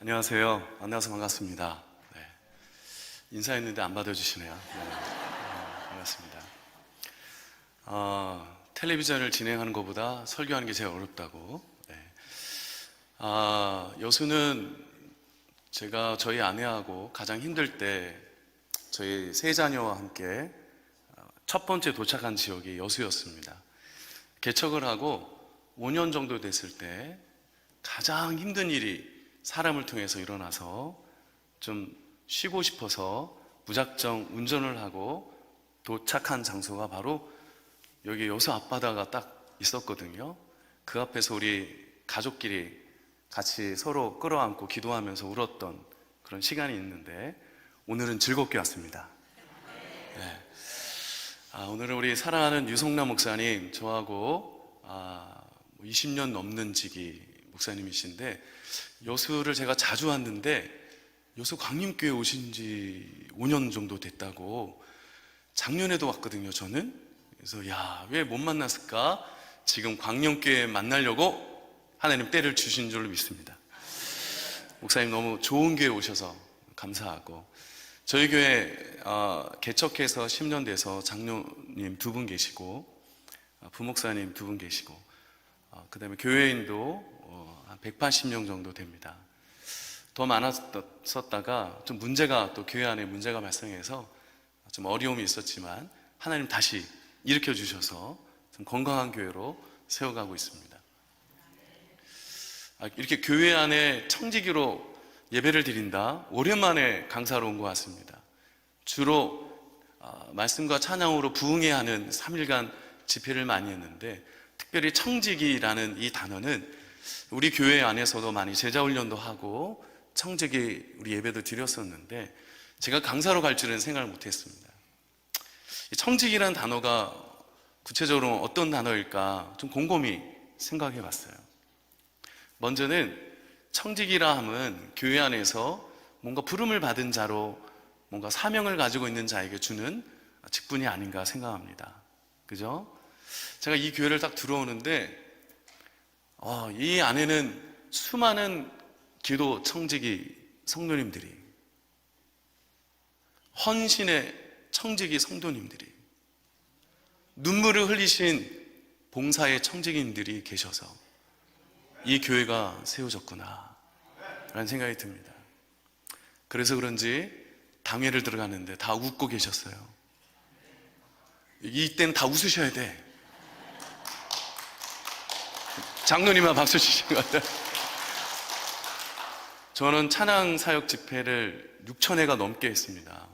안녕하세요. 만나서 반갑습니다. 네. 인사했는데 안 받아주시네요. 네. 반갑습니다. 텔레비전을 진행하는 것보다 설교하는 게 제일 어렵다고. 네. 여수는 제가 저희 아내하고 가장 힘들 때 저희 세 자녀와 함께 첫 번째 도착한 지역이 여수였습니다. 개척을 하고 5년 정도 됐을 때 가장 힘든 일이 사람을 통해서 일어나서 좀 쉬고 싶어서 무작정 운전을 하고 도착한 장소가 바로 여기 여수 앞바다가 딱 있었거든요. 그 앞에서 우리 가족끼리 같이 서로 끌어안고 기도하면서 울었던 그런 시간이 있는데 오늘은 즐겁게 왔습니다. 네. 오늘은 우리 사랑하는 유성남 목사님, 저하고 20년 넘는 지기 목사님이신데 여수를 제가 자주 왔는데 여수 광림교회 오신 지 5년 정도 됐다고. 작년에도 왔거든요, 저는. 그래서 왜 못 만났을까? 지금 광림교회 만나려고 하나님 때를 주신 줄로 믿습니다. 목사님 너무 좋은 교회 오셔서 감사하고, 저희 교회 개척해서 10년 돼서 장로님 2분 계시고 부목사님 2분 계시고 그 다음에 교회인도 한 180명 정도 됩니다. 더 많았었다가 좀 문제가, 또 교회 안에 문제가 발생해서 좀 어려움이 있었지만 하나님 다시 일으켜 주셔서 좀 건강한 교회로 세워가고 있습니다. 이렇게 교회 안에 청지기로 예배를 드린다, 오랜만에 강사로 온 것 같습니다. 주로 말씀과 찬양으로 부흥해야 하는 3일간 집회를 많이 했는데, 특별히 청지기라는 이 단어는 우리 교회 안에서도 많이 제자훈련도 하고 청지기 우리 예배도 드렸었는데 제가 강사로 갈 줄은 생각을 못했습니다. 청지기라는 단어가 구체적으로 어떤 단어일까 좀 곰곰이 생각해 봤어요. 먼저는 청지기라 함은 교회 안에서 뭔가 부름을 받은 자로 뭔가 사명을 가지고 있는 자에게 주는 직분이 아닌가 생각합니다. 그죠? 제가 이 교회를 딱 들어오는데 이 안에는 수많은 기도 청지기 성도님들이, 헌신의 청지기 성도님들이, 눈물을 흘리신 봉사의 청지기님들이 계셔서 이 교회가 세워졌구나 라는 생각이 듭니다. 그래서 그런지 당회를 들어갔는데 다 웃고 계셨어요. 이때는 다 웃으셔야 돼. 장로님만 박수 주신 것 같아요. 저는 찬양 사역 집회를 6,000회가 넘게 했습니다.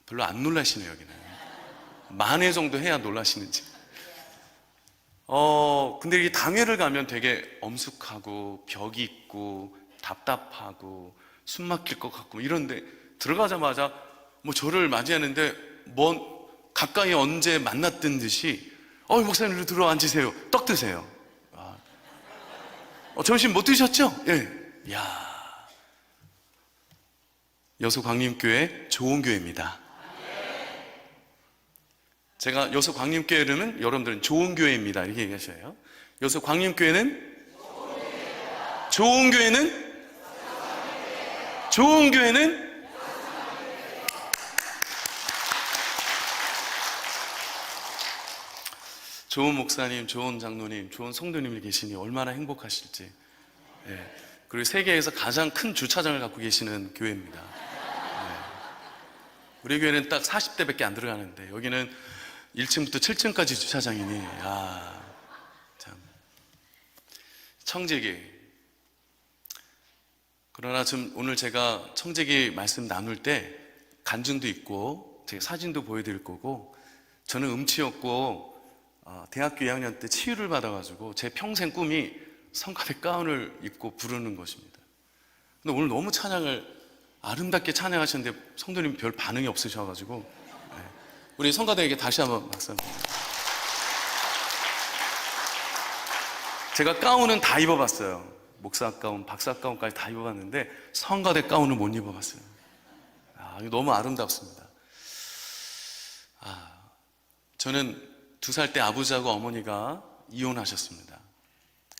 별로 안 놀라시네요. 여기는 10,000회 정도 해야 놀라시는지. 근데 이 당회를 가면 되게 엄숙하고 벽이 있고 답답하고 숨 막힐 것 같고 이런데, 들어가자마자 저를 맞이하는데 가까이 언제 만났던 듯이 목사님으로 들어 앉으세요. 떡 드세요. 점심 못 드셨죠? 예. 여수 광림교회 좋은 교회입니다. 제가 여수 광림교회는 여러분들은 좋은 교회입니다 이렇게 얘기하셔요. 여수 광림교회는 좋은 교회는 좋은 교회는 좋은 목사님, 좋은 장로님, 좋은 성도님이 계시니 얼마나 행복하실지. 네. 그리고 세계에서 가장 큰 주차장을 갖고 계시는 교회입니다. 네. 우리 교회는 딱 40대밖에 안 들어가는데 여기는 1층부터 7층까지 주차장이니 참 청지기. 그러나 좀 오늘 제가 청지기 말씀 나눌 때 간증도 있고 제 사진도 보여드릴 거고, 저는 음치였고 대학교 2학년 때 치유를 받아가지고 제 평생 꿈이 성가대 가운을 입고 부르는 것입니다. 근데 오늘 너무 찬양을 아름답게 찬양하셨는데 성도님 별 반응이 없으셔가지고 우리 성가대에게 다시 한번 박수 한번. 제가 가운은 다 입어봤어요. 목사 가운, 박사 가운까지 다 입어봤는데 성가대 가운은 못 입어봤어요. 이거 너무 아름답습니다. 저는 2살 때 아버지하고 어머니가 이혼하셨습니다.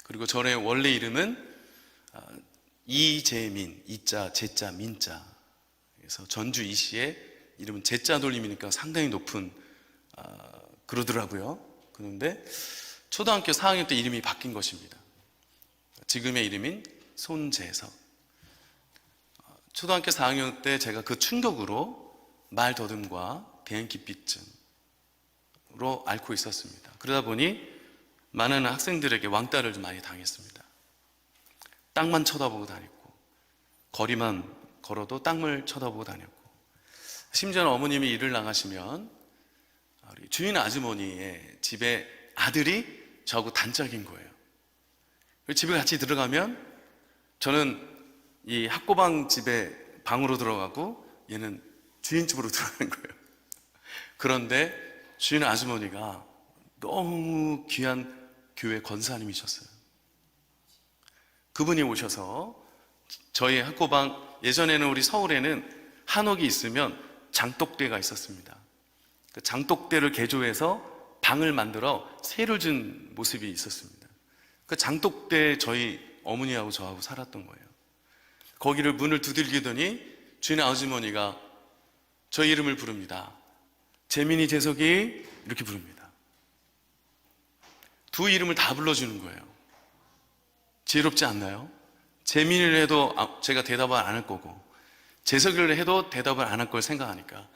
그리고 저의 원래 이름은 이재민, 이자, 제자, 민자. 그래서 전주 이씨의 이름은 제자 돌림이니까 상당히 높은 그러더라고요. 그런데 초등학교 4학년 때 이름이 바뀐 것입니다. 지금의 이름인 손재석. 초등학교 4학년 때 제가 그 충격으로 말더듬과 비행기피증으로 앓고 있었습니다. 그러다 보니 많은 학생들에게 왕따를 좀 많이 당했습니다. 땅만 쳐다보고 다녔고, 거리만 걸어도 땅을 쳐다보고 다녔고, 심지어는 어머님이 일을 나가시면 우리 주인 아주머니의 집에 아들이 저하고 단짝인 거예요. 집에 같이 들어가면 저는 이 학고방 집에 방으로 들어가고 얘는 주인 집으로 들어가는 거예요. 그런데 주인 아주머니가 너무 귀한 교회 권사님이셨어요. 그분이 오셔서 저희 학고방, 예전에는 우리 서울에는 한옥이 있으면 장독대가 있었습니다. 그 장독대를 개조해서 방을 만들어 새를 준 모습이 있었습니다. 그 장독대에 저희 어머니하고 저하고 살았던 거예요. 거기를 문을 두들기더니 주인 아주머니가 저 이름을 부릅니다. 재민이, 재석이 이렇게 부릅니다. 두 이름을 다 불러주는 거예요. 지혜롭지 않나요? 재민이를 해도 제가 대답을 안 할 거고, 재석이를 해도 대답을 안 할 걸 생각하니까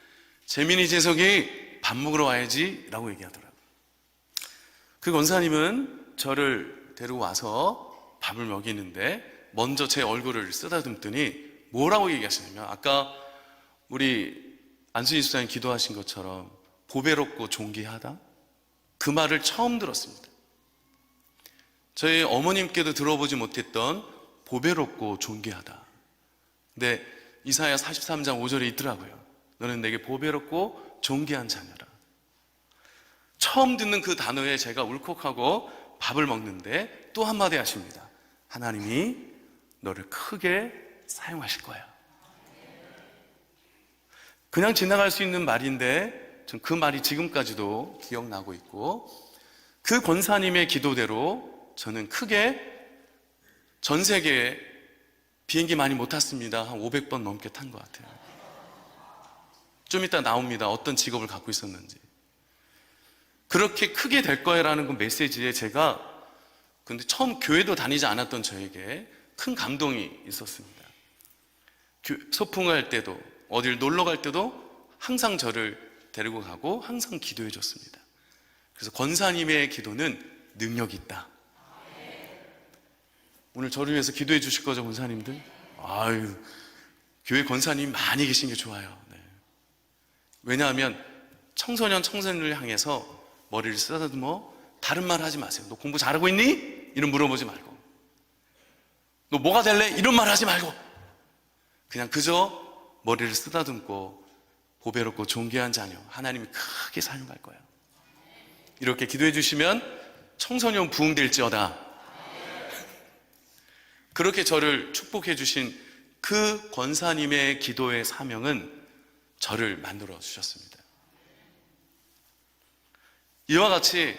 재민이, 재석이 밥 먹으러 와야지 라고 얘기하더라고요. 그 권사님은 저를 데리고 와서 밥을 먹이는데 먼저 제 얼굴을 쓰다듬더니 뭐라고 얘기하시냐면, 아까 우리 안수희 수사님 기도하신 것처럼 보배롭고 존귀하다, 그 말을 처음 들었습니다. 저희 어머님께도 들어보지 못했던 보배롭고 존귀하다. 근데 이사야 43장 5절에 있더라고요. 너는 내게 보배롭고 존귀한 자녀라. 처음 듣는 그 단어에 제가 울컥하고 밥을 먹는데 또 한마디 하십니다. 하나님이 너를 크게 사용하실 거야. 그냥 지나갈 수 있는 말인데 전 그 말이 지금까지도 기억나고 있고, 그 권사님의 기도대로 저는 크게 전 세계에 비행기 많이 못 탔습니다. 한 500번 넘게 탄 것 같아요. 좀 이따 나옵니다. 어떤 직업을 갖고 있었는지. 그렇게 크게 될 거야라는 그 메시지에 제가, 근데 처음 교회도 다니지 않았던 저에게 큰 감동이 있었습니다. 소풍할 때도 어딜 놀러 갈 때도 항상 저를 데리고 가고 항상 기도해 줬습니다. 그래서 권사님의 기도는 능력이 있다. 오늘 저를 위해서 기도해 주실 거죠, 권사님들? 아유, 교회 권사님 많이 계신 게 좋아요. 네. 왜냐하면 청소년, 청소년을 향해서 머리를 쓰다듬어 다른 말 하지 마세요. 너 공부 잘하고 있니? 이런 물어보지 말고, 너 뭐가 될래? 이런 말 하지 말고, 그냥 그저 머리를 쓰다듬고 보배롭고 존귀한 자녀, 하나님이 크게 사용할 거야. 이렇게 기도해 주시면 청소년 부흥될지어다. 그렇게 저를 축복해 주신 그 권사님의 기도의 사명은 저를 만들어 주셨습니다. 이와 같이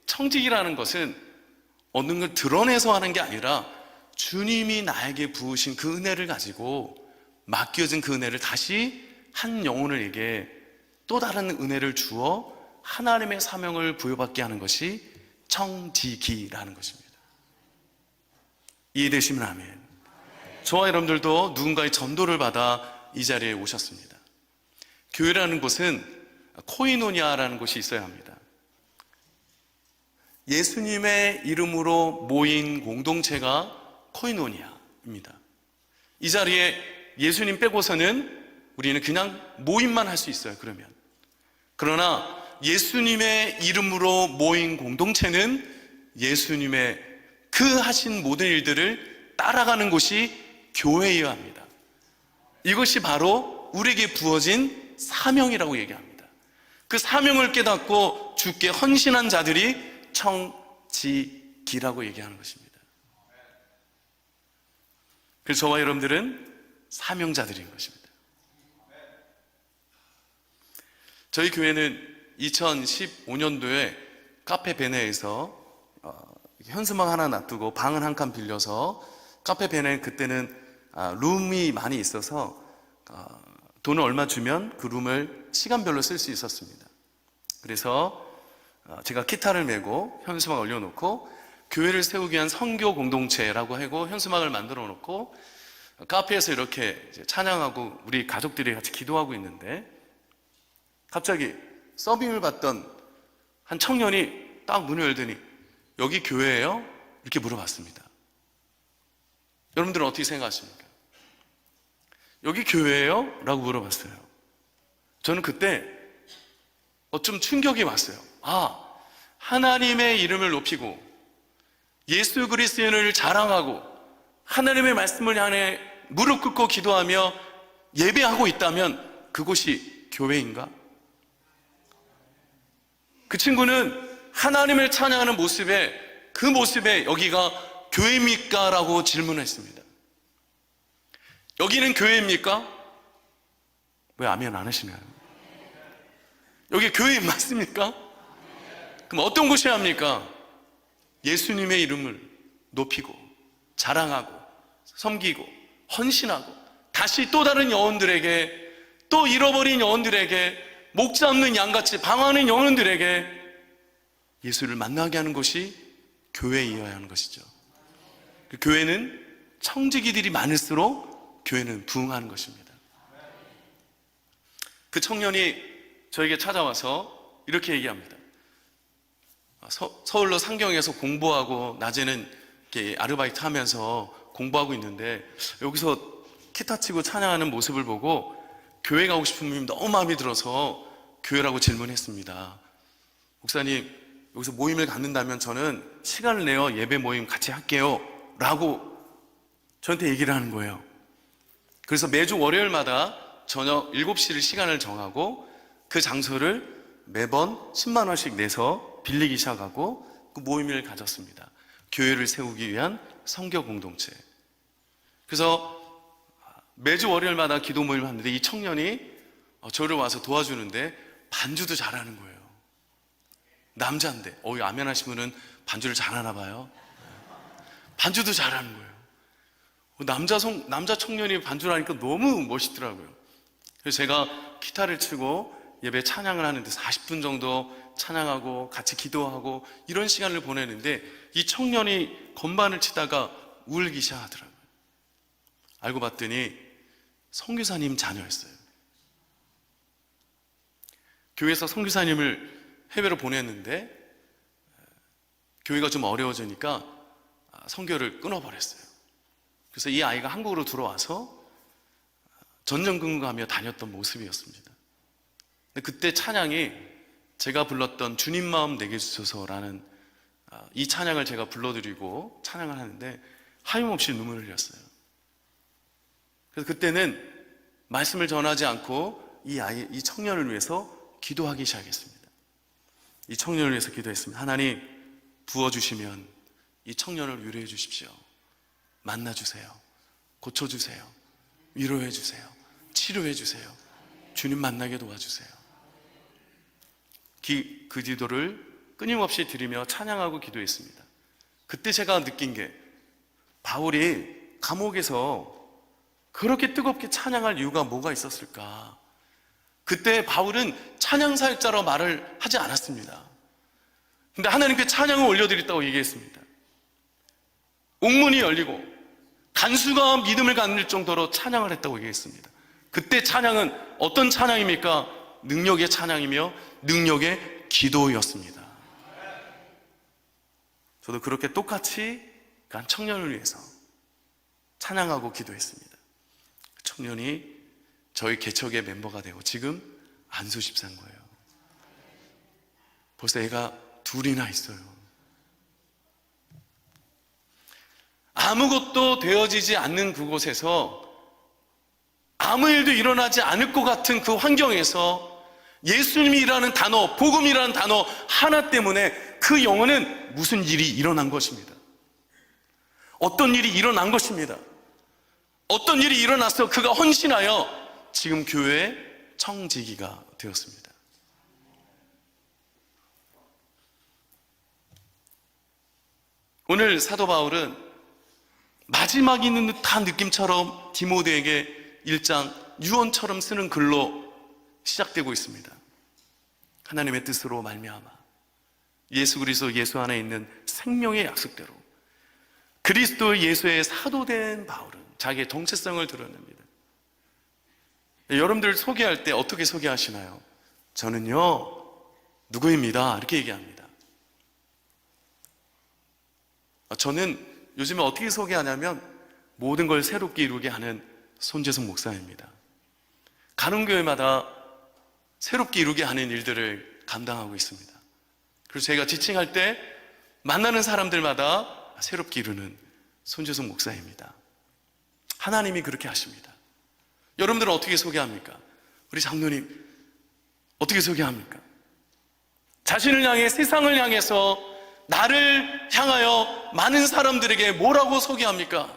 청직이라는 것은 어느 걸 드러내서 하는 게 아니라 주님이 나에게 부으신 그 은혜를 가지고, 맡겨진 그 은혜를 다시 한 영혼에게 또 다른 은혜를 주어 하나님의 사명을 부여받게 하는 것이 청지기라는 것입니다. 이해되시면 아멘. 저와 여러분들도 누군가의 전도를 받아 이 자리에 오셨습니다. 교회라는 곳은 코이노니아라는 곳이 있어야 합니다. 예수님의 이름으로 모인 공동체가 코이노니아입니다. 이 자리에 예수님 빼고서는 우리는 그냥 모임만 할 수 있어요. 그러나 예수님의 이름으로 모인 공동체는 예수님의 그 하신 모든 일들을 따라가는 곳이 교회여야 합니다. 이것이 바로 우리에게 부어진 사명이라고 얘기합니다. 그 사명을 깨닫고 주께 헌신한 자들이 청지기라고 얘기하는 것입니다. 그래서 저와 여러분들은 사명자들인 것입니다. 저희 교회는 2015년도에 카페 베네에서 현수막 하나 놔두고 방을 한 칸 빌려서 카페 베네는 그때는 룸이 많이 있어서 돈을 얼마 주면 그 룸을 시간별로 쓸 수 있었습니다. 그래서 제가 기타를 메고 현수막 올려놓고 교회를 세우기 위한 선교 공동체라고 하고 현수막을 만들어 놓고 카페에서 이렇게 이제 찬양하고 우리 가족들이 같이 기도하고 있는데 갑자기 서빙을 받던 한 청년이 딱 문을 열더니 여기 교회예요? 이렇게 물어봤습니다. 여러분들은 어떻게 생각하십니까? 여기 교회예요? 라고 물어봤어요. 저는 그때 좀 충격이 왔어요. 하나님의 이름을 높이고 예수 그리스도를 자랑하고 하나님의 말씀을 향해 무릎 꿇고 기도하며 예배하고 있다면 그곳이 교회인가? 그 친구는 하나님을 찬양하는 모습에 그 모습에 여기가 교회입니까? 라고 질문했습니다. 여기는 교회입니까? 왜 아멘 안 하시나요? 여기 교회 맞습니까? 그럼 어떤 곳이 합니까? 예수님의 이름을 높이고 자랑하고 섬기고 헌신하고 다시 또 다른 영혼들에게 또 잃어버린 영혼들에게 목 잡는 양같이 방황하는 영혼들에게 예수를 만나게 하는 것이 교회이어야 하는 것이죠. 그 교회는 청지기들이 많을수록 교회는 부흥하는 것입니다. 그 청년이 저에게 찾아와서 이렇게 얘기합니다. 서울로 상경에서 공부하고 낮에는 이렇게 아르바이트 하면서 공부하고 있는데 여기서 기타 치고 찬양하는 모습을 보고 교회 가고 싶은 마음이 너무 마음에 들어서 교회라고 질문했습니다. 목사님, 여기서 모임을 갖는다면 저는 시간을 내어 예배 모임 같이 할게요 라고 저한테 얘기를 하는 거예요. 그래서 매주 월요일마다 저녁 7시를 시간을 정하고 그 장소를 매번 10만 원씩 내서 빌리기 시작하고 그 모임을 가졌습니다. 교회를 세우기 위한 선교 공동체. 그래서 매주 월요일마다 기도 모임을 하는데 이 청년이 저를 와서 도와주는데 반주도 잘하는 거예요. 남자인데 아멘 하신 분은 반주를 잘하나 봐요. 반주도 잘하는 거예요. 남자 청년이 반주를 하니까 너무 멋있더라고요. 그래서 제가 기타를 치고 예배 찬양을 하는데 40분 정도 찬양하고 같이 기도하고 이런 시간을 보내는데 이 청년이 건반을 치다가 울기 시작하더라고요. 알고 봤더니 선교사님 자녀였어요. 교회에서 선교사님을 해외로 보냈는데 교회가 좀 어려워지니까 선교를 끊어버렸어요. 그래서 이 아이가 한국으로 들어와서 전전긍긍하며 다녔던 모습이었습니다. 근데 그때 찬양이 제가 불렀던 주님 마음 내게 주소서라는 이 찬양을 제가 불러드리고 찬양을 하는데 하염없이 눈물을 흘렸어요. 그래서 그때는 말씀을 전하지 않고 이 청년을 위해서 기도하기 시작했습니다. 이 청년을 위해서 기도했습니다. 하나님 부어주시면 이 청년을 위로해 주십시오. 만나주세요. 고쳐주세요. 위로해 주세요. 치료해 주세요. 주님 만나게 도와주세요. 그 기도를 끊임없이 드리며 찬양하고 기도했습니다. 그때 제가 느낀 게 바울이 감옥에서 그렇게 뜨겁게 찬양할 이유가 뭐가 있었을까? 그때 바울은 찬양사역자로 말을 하지 않았습니다. 근데 하나님께 찬양을 올려드렸다고 얘기했습니다. 옥문이 열리고 간수가 믿음을 갖는 정도로 찬양을 했다고 얘기했습니다. 그때 찬양은 어떤 찬양입니까? 능력의 찬양이며 능력의 기도였습니다. 저도 그렇게 똑같이 그 한 청년을 위해서 찬양하고 기도했습니다. 그 청년이 저희 개척의 멤버가 되고 지금 안수 집사인 거예요. 벌써 애가 둘이나 있어요. 아무것도 되어지지 않는 그곳에서 아무 일도 일어나지 않을 것 같은 그 환경에서 예수님이라는 단어, 복음이라는 단어 하나 때문에 그 영혼은 무슨 일이 일어난 것입니다. 어떤 일이 일어난 것입니다. 어떤 일이 일어나서 그가 헌신하여 지금 교회의 청지기가 되었습니다. 오늘 사도 바울은 마지막이 있는 듯한 느낌처럼 디모데에게 1장 유언처럼 쓰는 글로 시작되고 있습니다. 하나님의 뜻으로 말미암아 예수 그리스도 예수 안에 있는 생명의 약속대로 그리스도 예수의 사도된 바울은 자기의 정체성을 드러냅니다. 여러분들 소개할 때 어떻게 소개하시나요? 저는요 누구입니다 이렇게 얘기합니다. 저는 요즘에 어떻게 소개하냐면 모든 걸 새롭게 이루게 하는 손재성 목사입니다. 가는 교회마다 새롭게 이루게 하는 일들을 감당하고 있습니다. 그래서 제가 지칭할 때 만나는 사람들마다 새롭게 이루는 손재성 목사입니다. 하나님이 그렇게 하십니다. 여러분들은 어떻게 소개합니까? 우리 장로님 어떻게 소개합니까? 자신을 향해 세상을 향해서 나를 향하여 많은 사람들에게 뭐라고 소개합니까?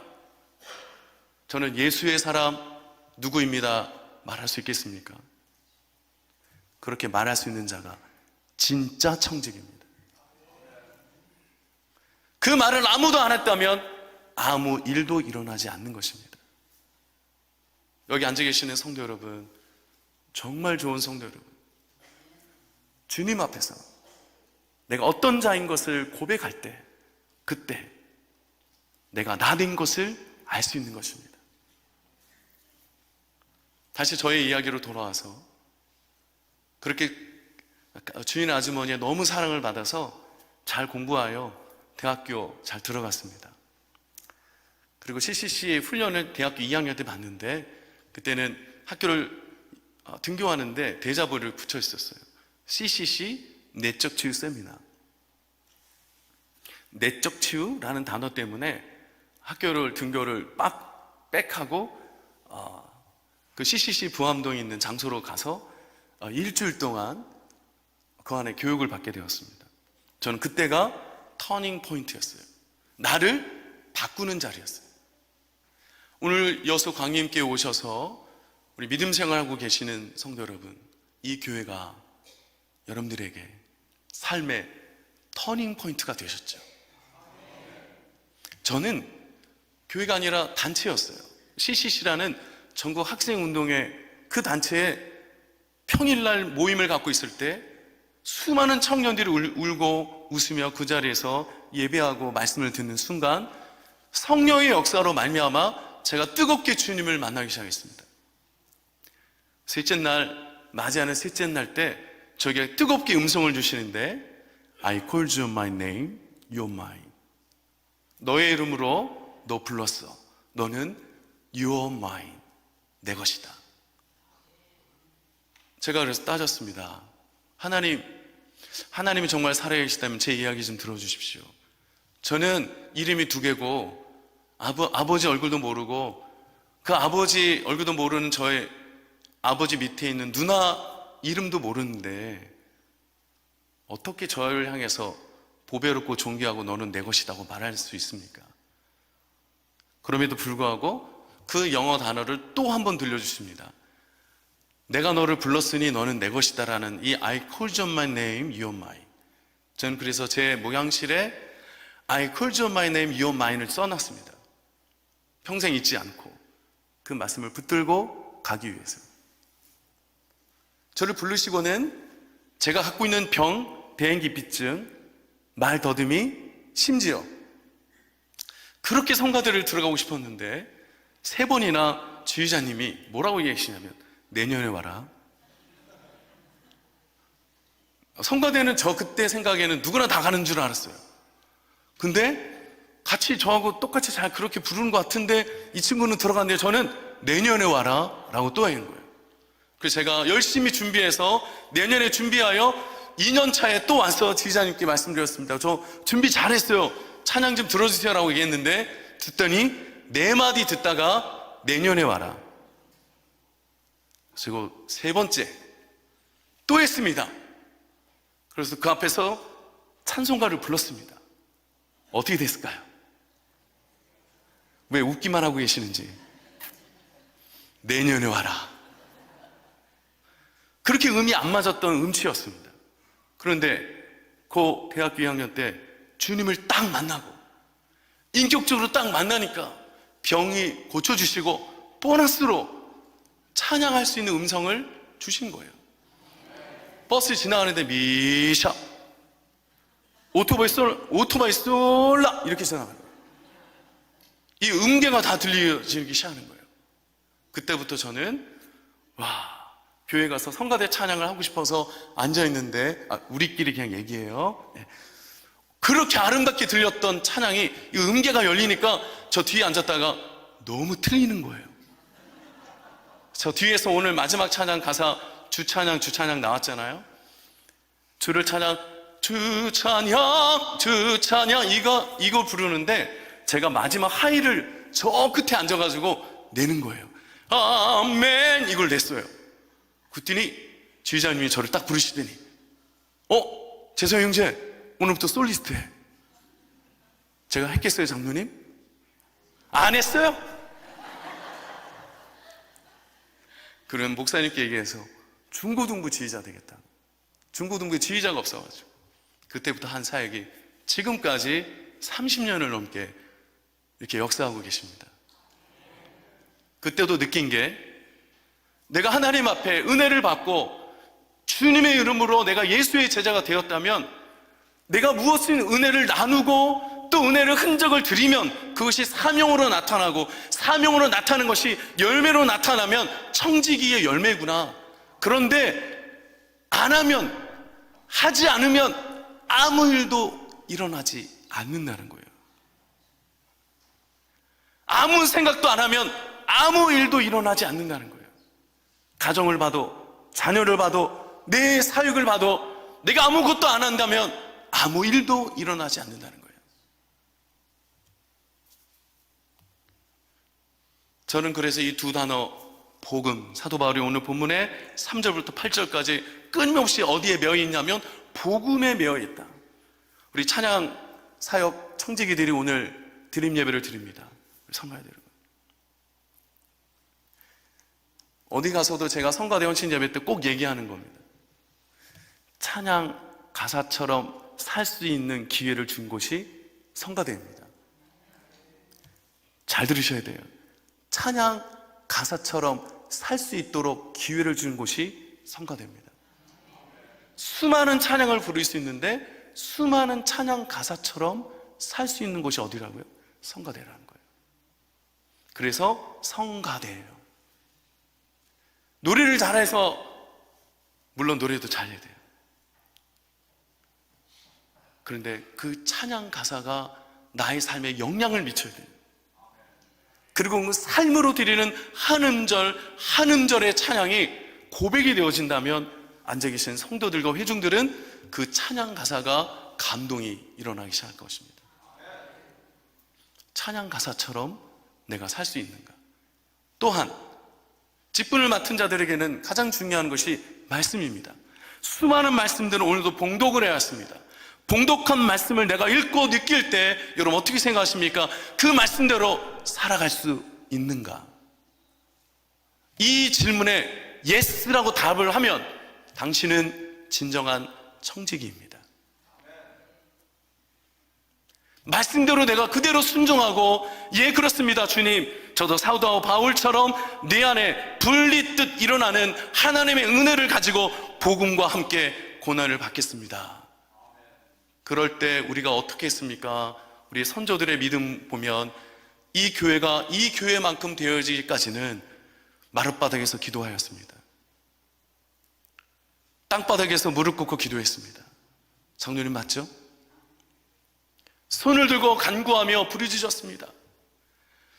저는 예수의 사람 누구입니다 말할 수 있겠습니까? 그렇게 말할 수 있는 자가 진짜 청직입니다. 그 말을 아무도 안 했다면 아무 일도 일어나지 않는 것입니다. 여기 앉아 계시는 성도 여러분, 정말 좋은 성도 여러분, 주님 앞에서 내가 어떤 자인 것을 고백할 때 그때 내가 나된 것을 알 수 있는 것입니다. 다시 저의 이야기로 돌아와서 그렇게 주인 아주머니의 너무 사랑을 받아서 잘 공부하여 대학교 잘 들어갔습니다. 그리고 CCC 훈련을 대학교 2학년 때 받는데 그때는 학교를 등교하는데 대자보를 붙여 있었어요. CCC 내적 치유 세미나. 내적 치유라는 단어 때문에 학교를 등교를 빽하고 그 CCC 부암동에 있는 장소로 가서 일주일 동안 그 안에 교육을 받게 되었습니다. 저는 그때가 터닝 포인트였어요. 나를 바꾸는 자리였어요. 오늘 여수 광림교회 오셔서 우리 믿음 생활하고 계시는 성도 여러분, 이 교회가 여러분들에게 삶의 터닝 포인트가 되셨죠. 저는 교회가 아니라 단체였어요. CCC라는 전국 학생운동회 그 단체에 평일날 모임을 갖고 있을 때 수많은 청년들이 울고 웃으며 그 자리에서 예배하고 말씀을 듣는 순간 성령의 역사로 말미암아 제가 뜨겁게 주님을 만나기 시작했습니다. 셋째 날, 맞이하는 셋째 날 때 저에게 뜨겁게 음성을 주시는데 I called you my name, you're mine. 너의 이름으로 너 불렀어. 너는 you're mine. 내 것이다. 제가 그래서 따졌습니다. 하나님이 정말 살아계시다면 제 이야기 좀 들어주십시오. 저는 이름이 2개고 아버지 얼굴도 모르고 그 아버지 얼굴도 모르는 저의 아버지 밑에 있는 누나 이름도 모르는데 어떻게 저를 향해서 보배롭고 존귀하고 너는 내 것이라고 말할 수 있습니까? 그럼에도 불구하고 그 영어 단어를 또 한 번 들려주십니다. 내가 너를 불렀으니 너는 내 것이다 라는 이 I called you my name, you're mine. 저는 그래서 제 목양실에 I called you my name, you're mine을 써놨습니다. 평생 잊지 않고 그 말씀을 붙들고 가기 위해서. 저를 부르시고는 제가 갖고 있는 병, 대행기피증, 말 더듬이, 심지어 그렇게 성가대를 들어가고 싶었는데 3번이나 지휘자님이 뭐라고 얘기하시냐면 내년에 와라. 성가대는 저 그때 생각에는 누구나 다 가는 줄 알았어요. 근데 같이 저하고 똑같이 잘 그렇게 부르는 것 같은데 이 친구는 들어갔는데 저는 내년에 와라 라고 또 하는 거예요. 그래서 제가 열심히 준비해서 내년에 준비하여 2년 차에 또 와서 지휘자님께 말씀드렸습니다. 저 준비 잘했어요. 찬양 좀 들어주세요 라고 얘기했는데 듣더니 4마디 듣다가 내년에 와라. 그리고 3번째 또 했습니다. 그래서 그 앞에서 찬송가를 불렀습니다. 어떻게 됐을까요? 왜 웃기만 하고 계시는지. 내년에 와라. 그렇게 음이 안 맞았던 음치였습니다. 그런데 그 대학교 2학년 때 주님을 딱 만나고 인격적으로 딱 만나니까 병이 고쳐주시고 보너스로 찬양할 수 있는 음성을 주신 거예요. 버스 지나가는데 미샤 오토바이 쏠라 이렇게 지나가는 거예요. 이 음계가 다 들리기 시작하는 거예요. 그때부터 저는 교회 가서 성가대 찬양을 하고 싶어서 앉아있는데, 우리끼리 그냥 얘기해요. 그렇게 아름답게 들렸던 찬양이 이 음계가 열리니까 저 뒤에 앉았다가 너무 틀리는 거예요. 저 뒤에서 오늘 마지막 찬양 가사 주찬양 나왔잖아요. 주를 찬양 주찬양 이거 부르는데 제가 마지막 하이를 저 끝에 앉아가지고 내는 거예요. 아멘 이걸 냈어요. 그랬더니 지휘자님이 저를 딱 부르시더니 재성 형제 오늘부터 솔리스트 해. 제가 했겠어요 장로님? 안 했어요? 그런 목사님께 얘기해서 중고등부 지휘자 되겠다. 중고등부에 지휘자가 없어가지고 그때부터 한 사역이 지금까지 30년을 넘게 이렇게 역사하고 계십니다. 그때도 느낀 게 내가 하나님 앞에 은혜를 받고 주님의 이름으로 내가 예수의 제자가 되었다면 내가 무엇인 은혜를 나누고 또 은혜를 흔적을 드리면 그것이 사명으로 나타나고 사명으로 나타나는 것이 열매로 나타나면 청지기의 열매구나. 그런데 안 하면, 하지 않으면 아무 일도 일어나지 않는다는 거예요. 아무 생각도 안 하면 아무 일도 일어나지 않는다는 거예요. 가정을 봐도 자녀를 봐도 내 사역을 봐도 내가 아무것도 안 한다면 아무 일도 일어나지 않는다는 거예요. 저는 그래서 이 두 단어 복음, 사도 바울이 오늘 본문에 3절부터 8절까지 끊임없이 어디에 매여 있냐면 복음에 매여 있다. 우리 찬양 사역 청지기들이 오늘 드림 예배를 드립니다. 성가대 여러분, 어디 가서도 제가 성가대 헌신 예배 때 꼭 얘기하는 겁니다. 찬양 가사처럼 살 수 있는 기회를 준 곳이 성가대입니다. 잘 들으셔야 돼요. 찬양 가사처럼 살 수 있도록 기회를 준 곳이 성가대입니다. 수많은 찬양을 부를 수 있는데 수많은 찬양 가사처럼 살 수 있는 곳이 어디라고요? 성가대라는 거예요. 그래서 성가대예요. 노래를 잘해서, 물론 노래도 잘해야 돼요. 그런데 그 찬양 가사가 나의 삶에 영향을 미쳐야 돼요. 그리고 그 삶으로 드리는 한 음절의 찬양이 고백이 되어진다면 앉아 계신 성도들과 회중들은 그 찬양 가사가 감동이 일어나기 시작할 것입니다. 찬양 가사처럼 내가 살 수 있는가? 또한 직분을 맡은 자들에게는 가장 중요한 것이 말씀입니다. 수많은 말씀들은 오늘도 봉독을 해야 했습니다. 봉독한 말씀을 내가 읽고 느낄 때 여러분 어떻게 생각하십니까? 그 말씀대로 살아갈 수 있는가? 이 질문에 예스라고 답을 하면 당신은 진정한 청지기입니다. 말씀대로 내가 그대로 순종하고, 예 그렇습니다 주님, 저도 사도 바울처럼 내 안에 불리듯 일어나는 하나님의 은혜를 가지고 복음과 함께 고난을 받겠습니다. 그럴 때 우리가 어떻게 했습니까? 우리 선조들의 믿음 보면 이 교회가 이 교회만큼 되어지기까지는 마룻바닥에서 기도하였습니다. 땅바닥에서 무릎 꿇고 기도했습니다. 장로님 맞죠? 손을 들고 간구하며 부르짖었습니다.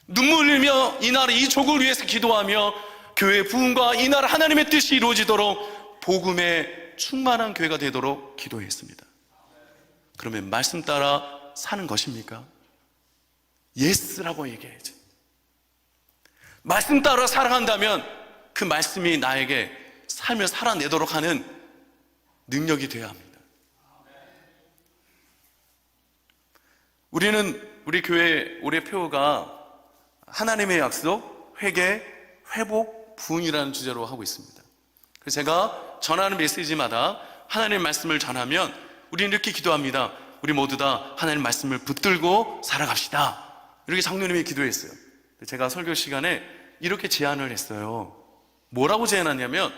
눈물 흘리며 이 나라 이 족을 위해서 기도하며 교회 부흥과 이 나라 하나님의 뜻이 이루어지도록 복음에 충만한 교회가 되도록 기도했습니다. 그러면 말씀 따라 사는 것입니까? 예스라고 얘기해야지. 말씀 따라 살아간다면 그 말씀이 나에게 삶을 살아내도록 하는 능력이 되어야 합니다. 우리 교회 올해 표어가 하나님의 약속, 회개, 회복, 부흥이라는 주제로 하고 있습니다. 그래서 제가 전하는 메시지마다 하나님의 말씀을 전하면 우리는 이렇게 기도합니다. 우리 모두 다 하나님 말씀을 붙들고 살아갑시다. 이렇게 장로님이 기도했어요. 제가 설교 시간에 이렇게 제안을 했어요. 뭐라고 제안하냐면,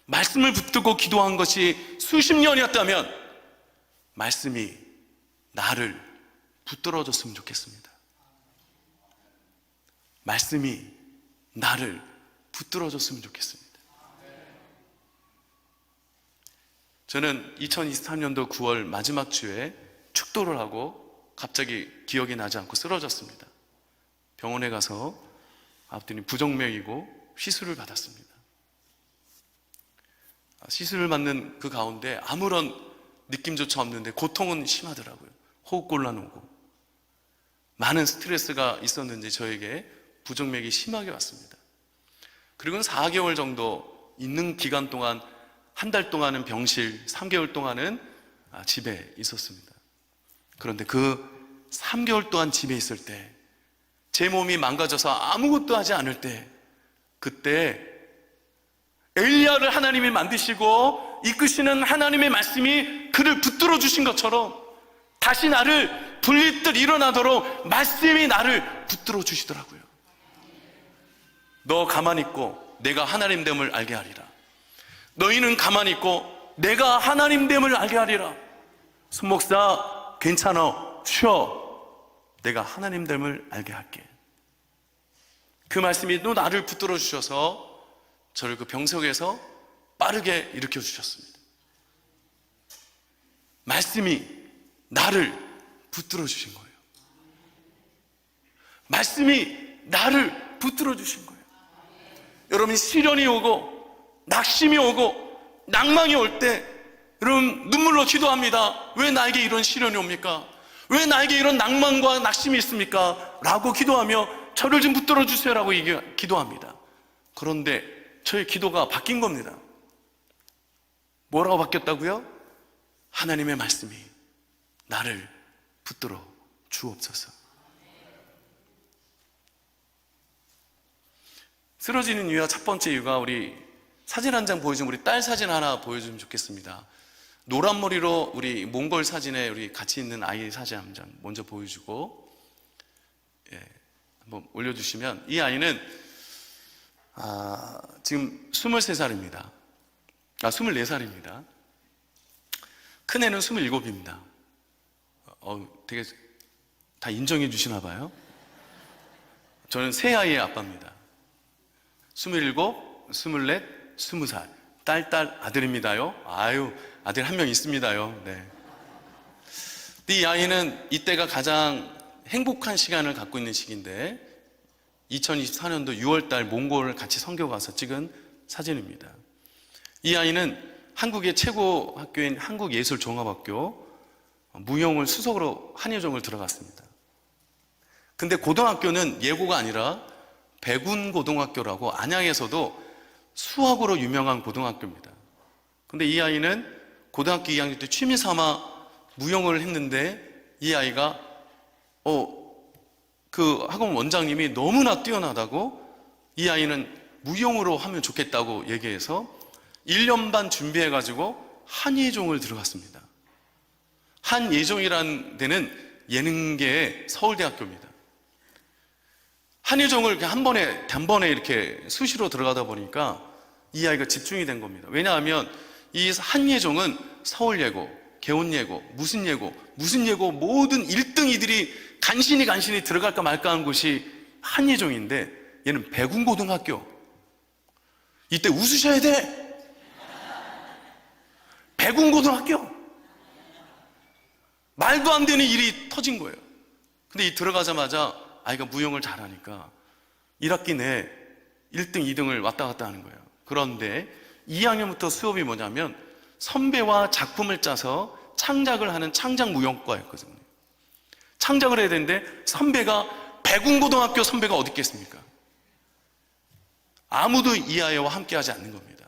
말씀을 붙들고 기도한 것이 수십 년이었다면 말씀이 나를 붙들어줬으면 좋겠습니다. 말씀이 나를 붙들어줬으면 좋겠습니다. 저는 2023년도 9월 마지막 주에 축도를 하고 갑자기 기억이 나지 않고 쓰러졌습니다. 병원에 가서 아버님 부정맥이고 시술을 받았습니다. 시술을 받는 그 가운데 아무런 느낌조차 없는데 고통은 심하더라고요. 호흡곤란 오고 많은 스트레스가 있었는지 저에게 부정맥이 심하게 왔습니다. 그리고 4개월 정도 있는 기간 동안, 한 달 동안은 병실, 3개월 동안은 집에 있었습니다. 그런데 그 3개월 동안 집에 있을 때, 제 몸이 망가져서 아무것도 하지 않을 때, 그때 엘리야를 하나님이 만드시고 이끄시는 하나님의 말씀이 그를 붙들어 주신 것처럼 다시 나를 불릴 듯 일어나도록 말씀이 나를 붙들어 주시더라고요. 너 가만히 있고 내가 하나님됨을 알게 하리라. 너희는 가만히 있고 내가 하나님됨을 알게 하리라. 손목사 괜찮아, 쉬어. 내가 하나님됨을 알게 할게. 그 말씀이 또 나를 붙들어 주셔서 저를 그 병석에서 빠르게 일으켜 주셨습니다. 말씀이 나를 붙들어 주신 거예요. 말씀이 나를 붙들어 주신 거예요. 여러분, 시련이 오고 낙심이 오고 낭망이 올 때 여러분 눈물로 기도합니다. 왜 나에게 이런 시련이 옵니까? 왜 나에게 이런 낭만과 낙심이 있습니까? 라고 기도하며 저를 좀 붙들어 주세요 라고 기도합니다. 그런데 저의 기도가 바뀐 겁니다. 뭐라고 바뀌었다고요? 하나님의 말씀이 나를 붙들어 주옵소서. 쓰러지는 이유와 첫 번째 이유가, 우리 사진 한 장 보여주면 우리 딸 사진 하나 보여주면 좋겠습니다. 노란 머리로 우리 몽골 사진에 우리 같이 있는 아이 사진 한 장 먼저 보여주고, 한번 올려주시면, 이 아이는 지금 23살입니다. 24살입니다. 큰애는 27입니다. 되게 다 인정해 주시나 봐요. 저는 세 아이의 아빠입니다. 27, 24, 20살. 딸 아들입니다요. 아유, 아들 한 명 있습니다요. 네. 이 아이는 이때가 가장 행복한 시간을 갖고 있는 시기인데 2024년도 6월달 몽골을 같이 선교 가서 찍은 사진입니다. 이 아이는 한국의 최고 학교인 한국예술종합학교 무용을 수석으로 한예종을 들어갔습니다. 근데 고등학교는 예고가 아니라 백운고등학교라고 안양에서도 수학으로 유명한 고등학교입니다. 근데 이 아이는 고등학교 2학년 때 취미 삼아 무용을 했는데, 이 아이가 그 학원 원장님이 너무나 뛰어나다고, 이 아이는 무용으로 하면 좋겠다고 얘기해서 1년 반 준비해가지고 한예종을 들어갔습니다. 한예종이라는 데는 예능계의 서울대학교입니다. 한예종을 단번에 이렇게 수시로 들어가다 보니까 이 아이가 집중이 된 겁니다. 왜냐하면 이 한예종은 서울예고, 개원예고, 무슨 예고 모든 1등이들이 간신히 들어갈까 말까 하는 곳이 한예종인데, 얘는 백운고등학교. 이때 웃으셔야 돼. 백운고등학교. 말도 안 되는 일이 터진 거예요. 근데 이 들어가자마자 아이가 무용을 잘하니까 1학기 내 1등, 2등을 왔다 갔다 하는 거예요. 그런데 2학년부터 수업이 뭐냐면 선배와 작품을 짜서 창작을 하는 창작무용과였거든요. 창작을 해야 되는데 선배가 백운고등학교 선배가 어디 있겠습니까? 아무도 이 아이와 함께 하지 않는 겁니다.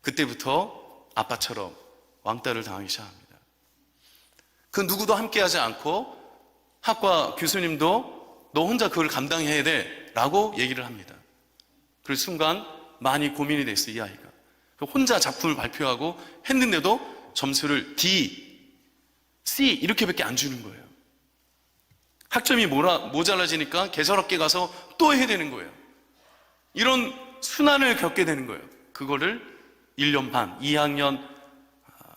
그때부터 아빠처럼 왕따를 당하기 시작합니다. 그 누구도 함께 하지 않고 학과 교수님도 너 혼자 그걸 감당해야 돼 라고 얘기를 합니다. 그 순간 많이 고민이 됐어요, 이 아이가. 혼자 작품을 발표하고 했는데도 점수를 D, C 이렇게밖에 안 주는 거예요. 학점이 모자라지니까 개설학교 가서 또 해야 되는 거예요. 이런 순환을 겪게 되는 거예요. 그거를 1년 반, 2학년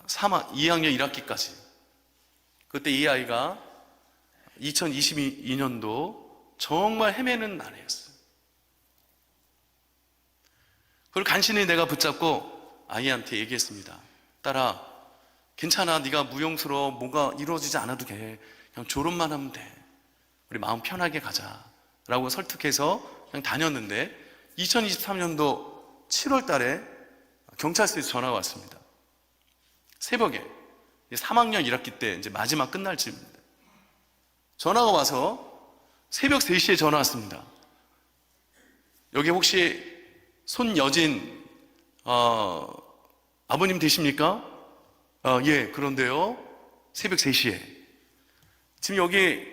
2학년 1학기까지. 그때 이 아이가 2022년도 정말 헤매는 나이였어요. 그걸 간신히 내가 붙잡고 아이한테 얘기했습니다. 딸아, 괜찮아. 네가 무용수로 뭔가 이루어지지 않아도 돼. 그냥 졸업만 하면 돼. 우리 마음 편하게 가자 라고 설득해서 그냥 다녔는데 2023년도 7월 달에 경찰서에서 전화가 왔습니다. 새벽에 3학년 1학기 때 이제 마지막 끝날 즈음입니다. 전화가 와서 새벽 3시에 전화 왔습니다. 여기 혹시 손여진 아버님 되십니까? 예, 그런데요. 새벽 3시에 지금 여기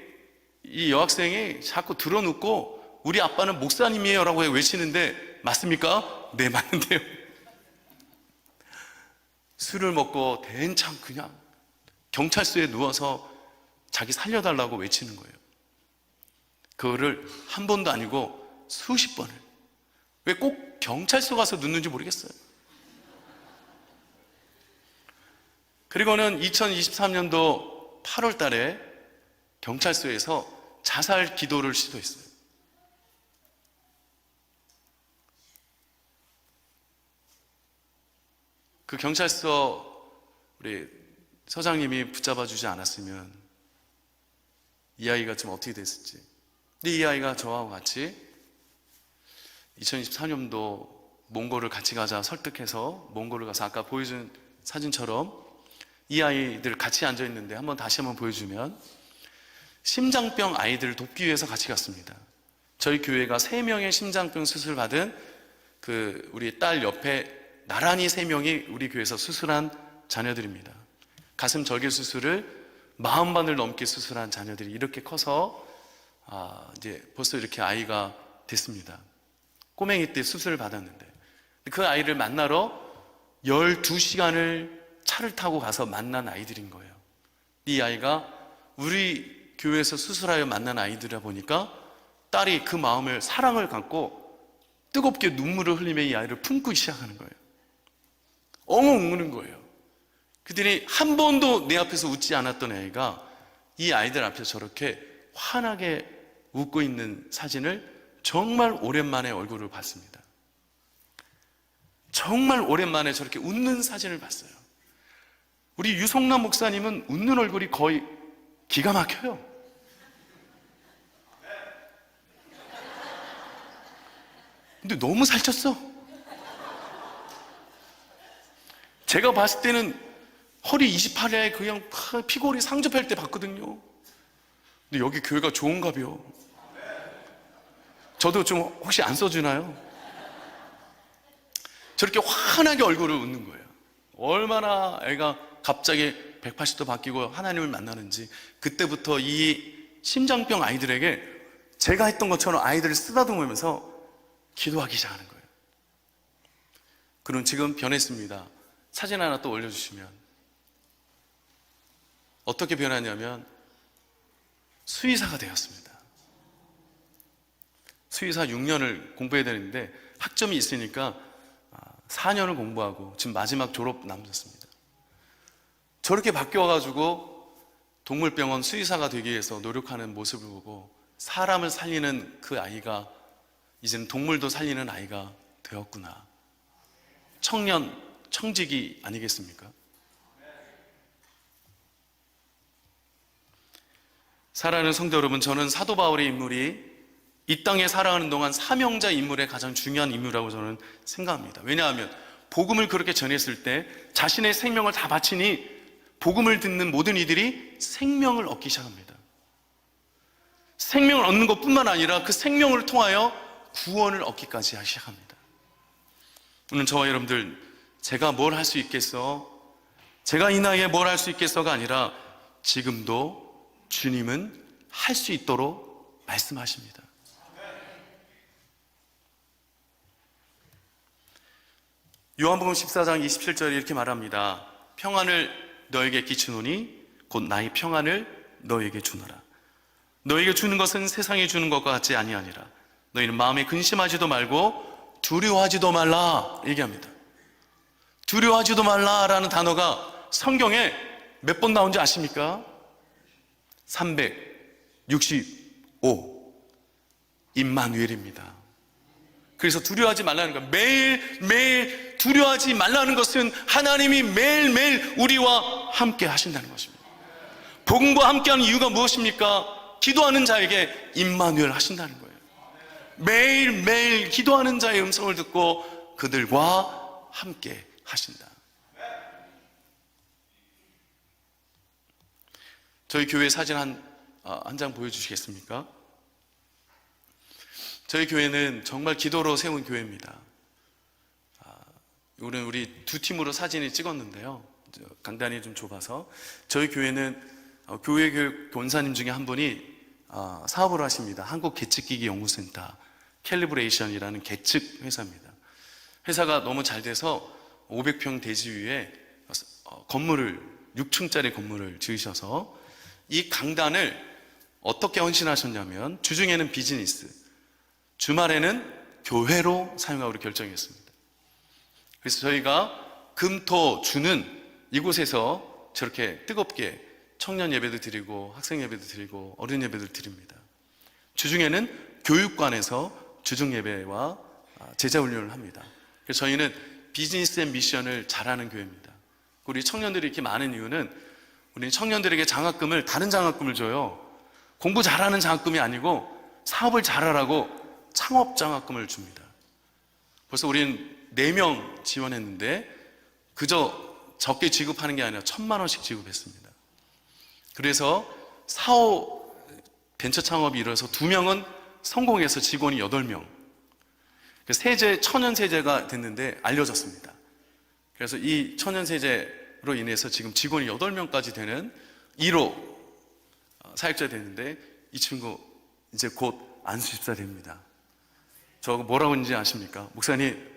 이 여학생이 자꾸 들어눕고 우리 아빠는 목사님이에요 라고 외치는데 맞습니까? 네, 맞는데요. 술을 먹고 대한참 그냥 경찰서에 누워서 자기 살려달라고 외치는 거예요. 그거를 한 번도 아니고 수십 번을. 왜 꼭 경찰서 가서 눕는지 모르겠어요. 그리고는 2023년도 8월 달에 경찰서에서 자살 기도를 시도했어요. 그 경찰서 우리 서장님이 붙잡아 주지 않았으면 이 아이가 지금 어떻게 됐을지. 근데 이 아이가 저하고 같이 2024년도 몽골을 같이 가자 설득해서 몽골을 가서 아까 보여준 사진처럼 이 아이들 같이 앉아 있는데 다시 한번 보여주면 심장병 아이들을 돕기 위해서 같이 갔습니다. 저희 교회가 3명의 심장병 수술 받은 우리 딸 옆에 나란히 3명이 우리 교회에서 수술한 자녀들입니다. 가슴 절개 수술을 40반을 넘게 수술한 자녀들이 이렇게 커서 이제 벌써 이렇게 아이가 됐습니다. 꼬맹이 때 수술을 받았는데 그 아이를 만나러 12시간을 차를 타고 가서 만난 아이들인 거예요. 이 아이가 우리 교회에서 수술하여 만난 아이들이라 보니까 딸이 그 마음을 사랑을 갖고 뜨겁게 눈물을 흘리며 이 아이를 품고 시작하는 거예요. 엉엉 우는 거예요. 그들이 한 번도 내 앞에서 웃지 않았던 아이가 이 아이들 앞에서 저렇게 환하게 웃고 있는 사진을 정말 오랜만에 얼굴을 봤습니다. 정말 오랜만에 저렇게 웃는 사진을 봤어요. 우리 유성남 목사님은 웃는 얼굴이 거의 기가 막혀요. 근데 너무 살쪘어. 제가 봤을 때는 허리 28에 그냥 피골이 상접할 때 봤거든요. 근데 여기 교회가 좋은가벼. 저도 좀 혹시 안 써주나요? 저렇게 환하게 얼굴을 웃는 거예요. 얼마나 애가 갑자기 180도 바뀌고 하나님을 만나는지. 그때부터 이 심장병 아이들에게 제가 했던 것처럼 아이들을 쓰다듬으면서 기도하기 시작하는 거예요. 그럼 지금 변했습니다. 사진 하나 또 올려주시면 어떻게 변하냐면 수의사가 되었습니다. 수의사 6년을 공부해야 되는데 학점이 있으니까 4년을 공부하고 지금 마지막 졸업 남았습니다. 저렇게 바뀌어가지고 동물병원 수의사가 되기 위해서 노력하는 모습을 보고 사람을 살리는 그 아이가 이제는 동물도 살리는 아이가 되었구나. 청직이 아니겠습니까? 사랑하는 성도 여러분, 저는 사도 바울의 인물이 이 땅에 살아가는 동안 사명자 인물의 가장 중요한 인물이라고 저는 생각합니다. 왜냐하면 복음을 그렇게 전했을 때 자신의 생명을 다 바치니 복음을 듣는 모든 이들이 생명을 얻기 시작합니다. 생명을 얻는 것뿐만 아니라 그 생명을 통하여 구원을 얻기까지 시작합니다. 오늘 저와 여러분들, 제가 뭘 할 수 있겠어? 제가 이 나이에 뭘 할 수 있겠어가 아니라 지금도 주님은 할 수 있도록 말씀하십니다. 요한복음 14장 27절에 이렇게 말합니다. 평안을 너에게 끼치노니 곧 나의 평안을 너에게 주노라. 너에게 주는 것은 세상에 주는 것과 같지 아니하니라. 너희는 마음에 근심하지도 말고 두려워하지도 말라 얘기합니다. 두려워하지도 말라라는 단어가 성경에 몇 번 나온지 아십니까? 365. 임마누엘입니다. 그래서 두려워하지 말라는 거, 매일매일 두려워하지 말라는 것은 하나님이 매일매일 우리와 함께 하신다는 것입니다. 복음과 함께하는 이유가 무엇입니까? 기도하는 자에게 임마누엘 하신다는 거예요. 매일매일 기도하는 자의 음성을 듣고 그들과 함께 하신다. 저희 교회 사진 한 장 보여주시겠습니까? 저희 교회는 정말 기도로 세운 교회입니다. 이거는 우리 두 팀으로 사진을 찍었는데요. 강단이 좀 좁아서. 저희 교회는 교회교육 권사님 중에 한 분이 사업을 하십니다. 한국계측기기 연구센터 캘리브레이션이라는 계측 회사입니다. 회사가 너무 잘 돼서 500평 대지 위에 건물을 6층짜리 건물을 지으셔서 이 강단을 어떻게 헌신하셨냐면 주중에는 비즈니스, 주말에는 교회로 사용하기로 결정했습니다. 그래서 저희가 금, 토, 주는 이곳에서 저렇게 뜨겁게 청년 예배도 드리고 학생 예배도 드리고 어른 예배도 드립니다. 주중에는 교육관에서 주중 예배와 제자 훈련을 합니다. 그래서 저희는 비즈니스 앤 미션을 잘하는 교회입니다. 우리 청년들이 이렇게 많은 이유는 우리는 청년들에게 장학금을, 다른 장학금을 줘요. 공부 잘하는 장학금이 아니고 사업을 잘하라고 창업 장학금을 줍니다. 벌써 우리는 4명 지원했는데 그저 적게 지급하는 게 아니라 1,000만 원씩 지급했습니다. 그래서 사업 벤처 창업이 이뤄서 2명은 성공해서 직원이 8명. 세제, 천연 세제가 됐는데 알려졌습니다. 그래서 이 천연 세제로 인해서 지금 직원이 8명까지 되는 1호 사역자 됐는데 이 친구 이제 곧 안수집사 됩니다. 저 뭐라고 했는지 아십니까? 목사님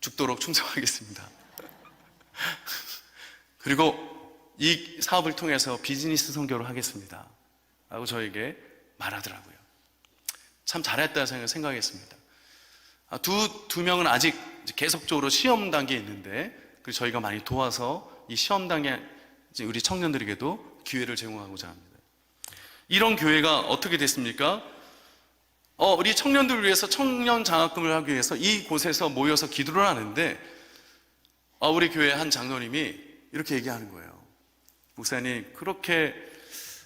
죽도록 충성하겠습니다. 그리고 이 사업을 통해서 비즈니스 선교를 하겠습니다 라고 저에게 말하더라고요. 참 잘했다 생각했습니다. 두 명은 아직 계속적으로 시험 단계에 있는데 그리고 저희가 많이 도와서 이 시험 단계 우리 청년들에게도 기회를 제공하고자 합니다. 이런 교회가 어떻게 됐습니까? 우리 청년들을 위해서 청년 장학금을 하기 위해서 이곳에서 모여서 기도를 하는데 우리 교회 한 장로님이 이렇게 얘기하는 거예요. 목사님, 그렇게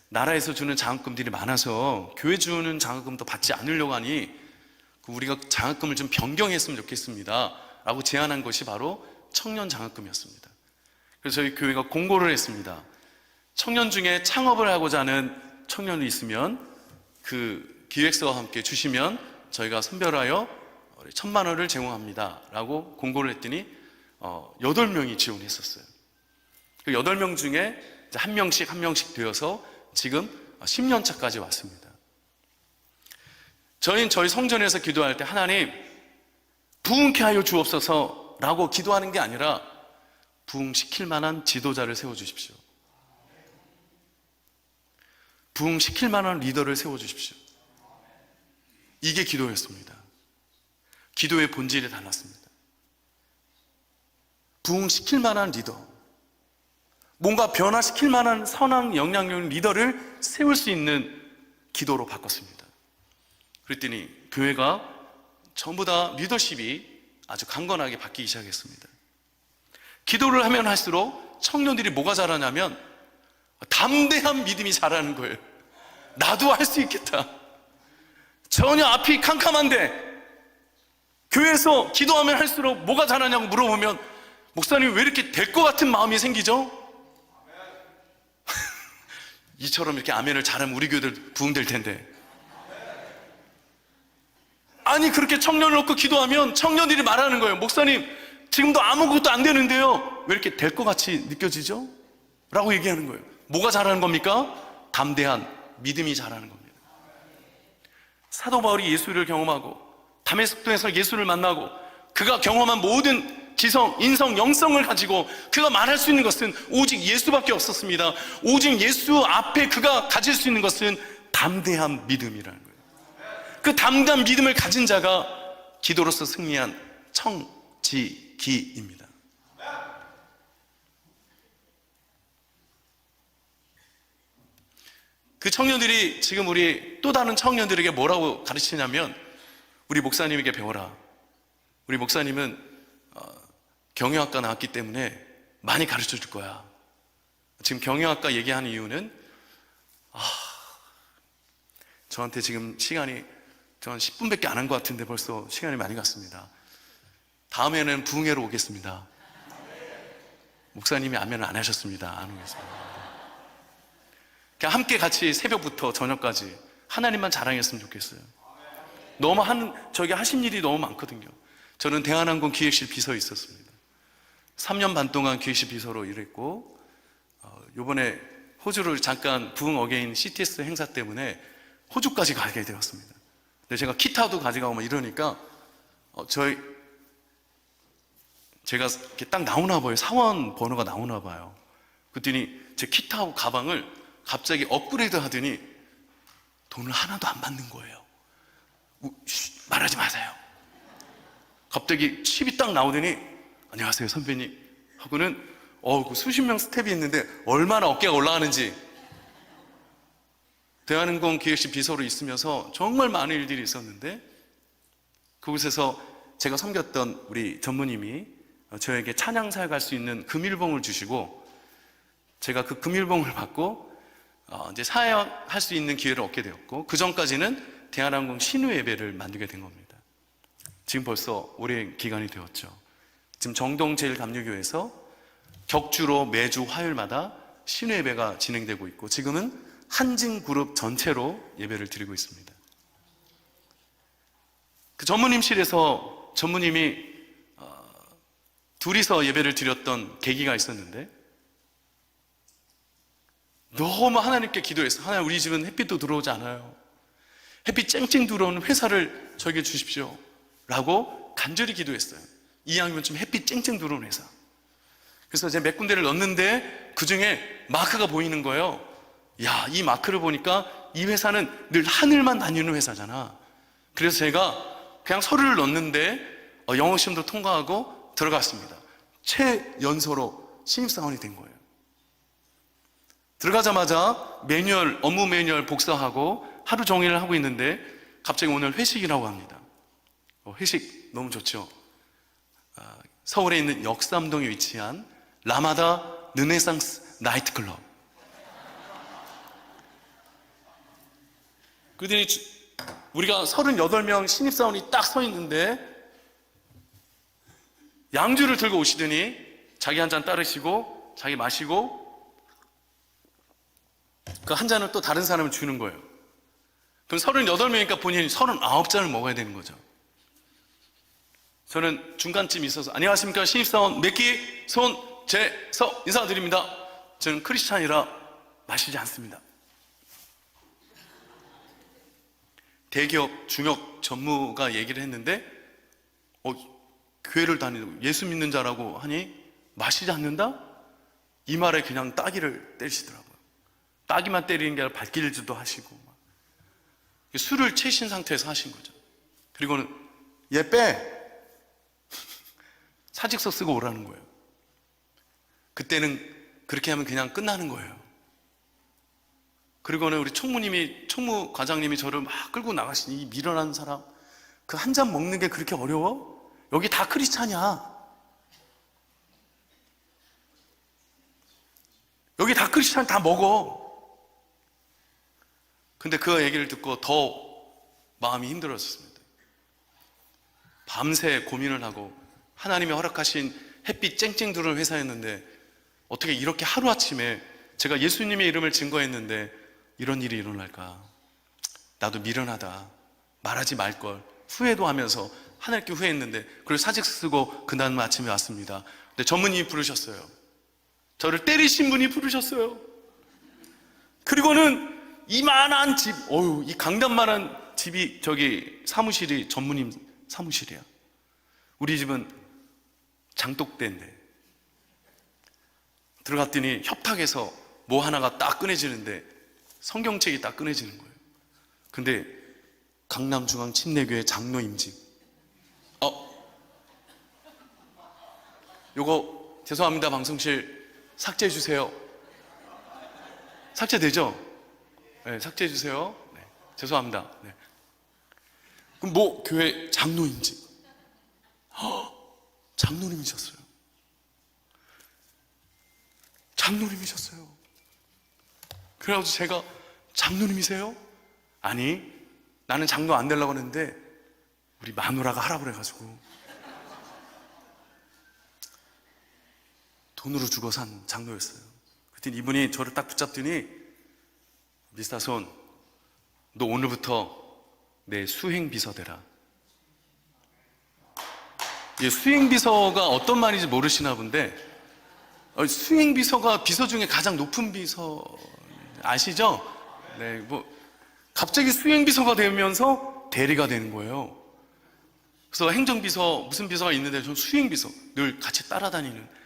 나라에서 주는 장학금들이 많아서 교회 주는 장학금도 받지 않으려고 하니 우리가 장학금을 좀 변경했으면 좋겠습니다 라고 제안한 것이 바로 청년 장학금이었습니다. 그래서 저희 교회가 공고를 했습니다. 청년 중에 창업을 하고자 하는 청년이 있으면 그 기획서와 함께 주시면 저희가 선별하여 1,000만 원을 제공합니다 라고 공고를 했더니 8명이 지원했었어요. 그 8명 중에 한 명씩 되어서 지금 10년 차까지 왔습니다. 저희는 저희 성전에서 기도할 때 하나님 부흥케 하여 주옵소서 라고 기도하는 게 아니라 부흥시킬 만한 지도자를 세워주십시오. 부흥시킬 만한 리더를 세워주십시오. 이게 기도였습니다. 기도의 본질이 달랐습니다. 부흥시킬 만한 리더, 뭔가 변화시킬 만한 선한 영향력 리더를 세울 수 있는 기도로 바꿨습니다. 그랬더니 교회가 전부 다 리더십이 아주 강건하게 바뀌기 시작했습니다. 기도를 하면 할수록 청년들이 뭐가 자라냐면 담대한 믿음이 자라는 거예요. 나도 할 수 있겠다. 전혀 앞이 캄캄한데 교회에서 기도하면 할수록 뭐가 자라냐고 물어보면 목사님 왜 이렇게 될 것 같은 마음이 생기죠? 이처럼 이렇게 아멘을 잘하면 우리 교회들 부흥될 텐데. 아니 그렇게 청년을 놓고 기도하면 청년들이 말하는 거예요. 목사님 지금도 아무것도 안 되는데요 왜 이렇게 될 것 같이 느껴지죠? 라고 얘기하는 거예요. 뭐가 자라는 겁니까? 담대한 믿음이 자라는 겁니다. 사도 바울이 예수를 경험하고 다메섹도에서 예수를 만나고 그가 경험한 모든 지성, 인성, 영성을 가지고 그가 말할 수 있는 것은 오직 예수밖에 없었습니다. 오직 예수 앞에 그가 가질 수 있는 것은 담대한 믿음이라는 거예요. 그 담대한 믿음을 가진 자가 기도로서 승리한 청지기입니다. 그 청년들이 지금 우리 또 다른 청년들에게 뭐라고 가르치냐면, 우리 목사님에게 배워라. 우리 목사님은 경영학과 나왔기 때문에 많이 가르쳐 줄 거야. 지금 경영학과 얘기하는 이유는 저한테 지금 시간이 전 10분밖에 안 한 것 같은데 벌써 시간이 많이 갔습니다. 다음에는 부흥회로 오겠습니다. 목사님이 아멘을 안 하셨습니다. 안 오겠습니다. 그냥 함께 같이 새벽부터 저녁까지 하나님만 자랑했으면 좋겠어요. 너무 저기 하신 일이 너무 많거든요. 저는 대한항공 기획실 비서에 있었습니다. 3년 반 동안 기획실 비서로 일했고, 요번에 호주를 잠깐 부흥 어게인 CTS 행사 때문에 호주까지 가게 되었습니다. 근데 제가 기타도 가져가고 막 이러니까 제가 이렇게 딱 나오나 봐요. 사원 번호가 나오나 봐요. 그랬더니 제 기타하고 가방을 갑자기 업그레이드 하더니 돈을 하나도 안 받는 거예요. 말하지 마세요. 갑자기 칩이 딱 나오더니 안녕하세요 선배님 하고는 그 수십 명 스텝이 있는데 얼마나 어깨가 올라가는지. 대한항공 기획실 비서로 있으면서 정말 많은 일들이 있었는데, 그곳에서 제가 섬겼던 우리 전무님이 저에게 찬양 사역할 수 있는 금일봉을 주시고, 제가 그 금일봉을 받고 이제 사역할 수 있는 기회를 얻게 되었고, 그 전까지는 대한항공 신우 예배를 만들게 된 겁니다. 지금 벌써 오랜 기간이 되었죠. 지금 정동제일감리교회에서 격주로 매주 화요일마다 신우 예배가 진행되고 있고, 지금은 한진그룹 전체로 예배를 드리고 있습니다. 그 전무님실에서 전무님이 둘이서 예배를 드렸던 계기가 있었는데, 너무 하나님께 기도했어요. 하나님, 우리 집은 햇빛도 들어오지 않아요. 햇빛 쨍쨍 들어오는 회사를 저에게 주십시오 라고 간절히 기도했어요. 이왕이면 좀 햇빛 쨍쨍 들어오는 회사. 그래서 제가 몇 군데를 넣었는데 그 중에 마크가 보이는 거예요. 야, 이 마크를 보니까 이 회사는 늘 하늘만 다니는 회사잖아. 그래서 제가 그냥 서류를 넣었는데 영어 시험도 통과하고 들어갔습니다. 최연소로 신입사원이 된 거예요. 들어가자마자 업무 매뉴얼 복사하고 하루 종일 하고 있는데 갑자기 오늘 회식이라고 합니다. 회식 너무 좋죠. 서울에 있는 역삼동에 위치한 라마다 르네상스 나이트클럽. 그들이 우리가 38명 신입사원이 딱 서 있는데 양주를 들고 오시더니 자기 한 잔 따르시고 자기 마시고 그 한 잔을 또 다른 사람을 주는 거예요. 그럼 38명이니까 본인이 39잔을 먹어야 되는 거죠. 저는 중간쯤 있어서 안녕하십니까 신입사원 몇 기 손재서 인사드립니다. 저는 크리스찬이라 마시지 않습니다. 대기업 중역 전무가 얘기를 했는데 교회를 다니고 예수 믿는 자라고 하니 마시지 않는다? 이 말에 그냥 따기를 때리시더라고요. 따기만 때리는 게 아니라 발길질도 하시고 술을 채신 상태에서 하신 거죠. 그리고는 얘 빼! 사직서 쓰고 오라는 거예요. 그때는 그렇게 하면 그냥 끝나는 거예요. 그리고는 우리 총무 과장님이 저를 막 끌고 나가시니 이 미련한 사람, 그 한 잔 먹는 게 그렇게 어려워? 여기 다 크리스찬이야. 여기 다 크리스찬 다 먹어. 근데 그 얘기를 듣고 더 마음이 힘들어졌습니다. 밤새 고민을 하고 하나님이 허락하신 햇빛 쨍쨍 들어오는 회사였는데 어떻게 이렇게 하루아침에 제가 예수님의 이름을 증거했는데 이런 일이 일어날까? 나도 미련하다. 말하지 말걸. 후회도 하면서 하나님께 후회했는데 그리고 사직 쓰고 그 다음 아침에 왔습니다. 근데 전무님이 부르셨어요. 저를 때리신 분이 부르셨어요. 그리고는 이만한 집, 이 강단만한 집이 저기 사무실이 전무님 사무실이야. 우리 집은 장독대인데 들어갔더니 협탁에서 뭐 하나가 딱 꺼내지는데 성경책이 딱 꺼내지는 거예요. 근데 강남중앙침례교회 장로 임직. 요거 죄송합니다. 방송실 삭제해 주세요. 삭제되죠? 네, 삭제해 주세요. 네, 죄송합니다. 네. 그럼 뭐 교회 장로 임직. 장로님이셨어요. 장로님이셨어요. 그래가지고 제가 장로님이세요? 아니, 나는 장로 안 되려고 했는데 우리 마누라가 하라고 그래가지고 돈으로 주고 산 장로였어요. 그랬더니 이분이 저를 딱 붙잡더니 미스터손, 너 오늘부터 내 수행비서 되라. 이 수행비서가 어떤 말인지 모르시나 본데, 수행비서가 비서 중에 가장 높은 비서 아시죠? 네, 뭐 갑자기 수행비서가 되면서 대리가 되는 거예요. 그래서 행정비서 무슨 비서가 있는데 전 수행비서 늘 같이 따라다니는.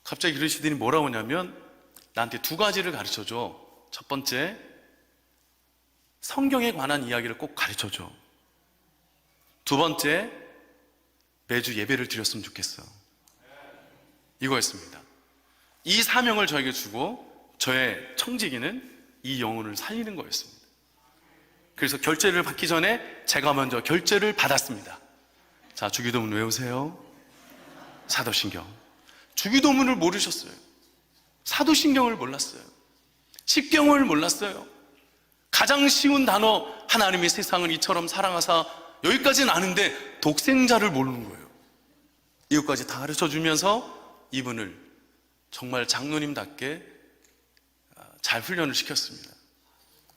갑자기 그러시더니 뭐라고 하냐면 나한테 두 가지를 가르쳐줘. 첫 번째, 성경에 관한 이야기를 꼭 가르쳐줘. 두 번째, 매주 예배를 드렸으면 좋겠어. 이거였습니다. 이 사명을 저에게 주고 저의 청지기는 이 영혼을 살리는 거였습니다. 그래서 결제를 받기 전에 제가 먼저 결제를 받았습니다. 자, 주기도문 외우세요. 사도신경. 주기도문을 모르셨어요. 사도신경을 몰랐어요. 십경을 몰랐어요. 가장 쉬운 단어, 하나님이 세상을 이처럼 사랑하사, 여기까지는 아는데 독생자를 모르는 거예요. 이것까지 다 가르쳐주면서 이분을 정말 장로님답게 잘 훈련을 시켰습니다.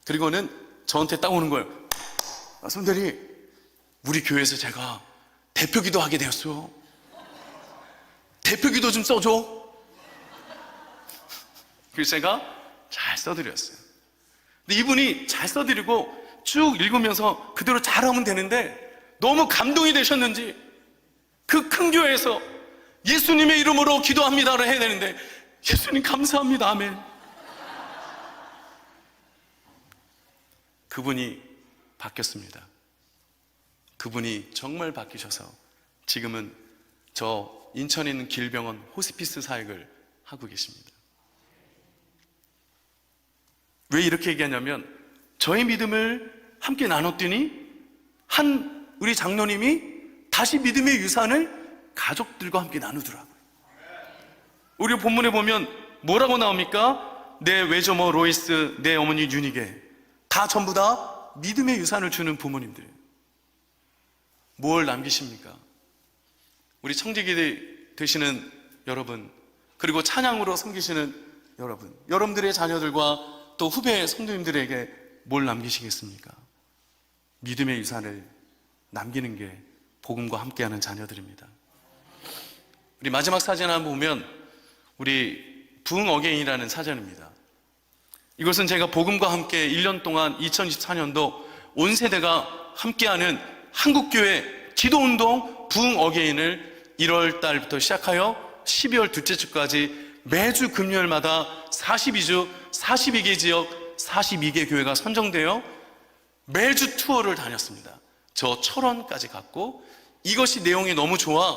그리고는 저한테 딱 오는 거예요. 성대리, 우리 교회에서 제가 대표기도 하게 되었어요. 대표기도 좀 써줘. 그래서 제가 잘 써드렸어요. 근데 이분이 잘 써드리고 쭉 읽으면서 그대로 잘하면 되는데 너무 감동이 되셨는지 그 큰 교회에서 예수님의 이름으로 기도합니다를 해야 되는데 예수님 감사합니다. 아멘. 그분이 바뀌었습니다. 그분이 정말 바뀌셔서 지금은 저 인천에 있는 길병원 호스피스 사역을 하고 계십니다. 왜 이렇게 얘기하냐면 저의 믿음을 함께 나눴더니 우리 장로님이 다시 믿음의 유산을 가족들과 함께 나누더라고요. 우리 본문에 보면 뭐라고 나옵니까? 내 외조모 로이스, 내 어머니 유니게 다 전부 다 믿음의 유산을 주는 부모님들이에요. 뭘 남기십니까? 우리 청지기 되시는 여러분, 그리고 찬양으로 섬기시는 여러분, 여러분들의 자녀들과 또 후배 성도님들에게 뭘 남기시겠습니까? 믿음의 유산을 남기는 게 복음과 함께하는 자녀들입니다. 우리 마지막 사진 한번 보면 우리 부흥 어게인이라는 사전입니다. 이것은 제가 복음과 함께 1년 동안 2024년도 온 세대가 함께하는 한국교회 기도운동 부흥 어게인을 1월 달부터 시작하여 12월 둘째 주까지 매주 금요일마다 42주 42개 지역 42개 교회가 선정되어 매주 투어를 다녔습니다. 저 철원까지 갔고 이것이 내용이 너무 좋아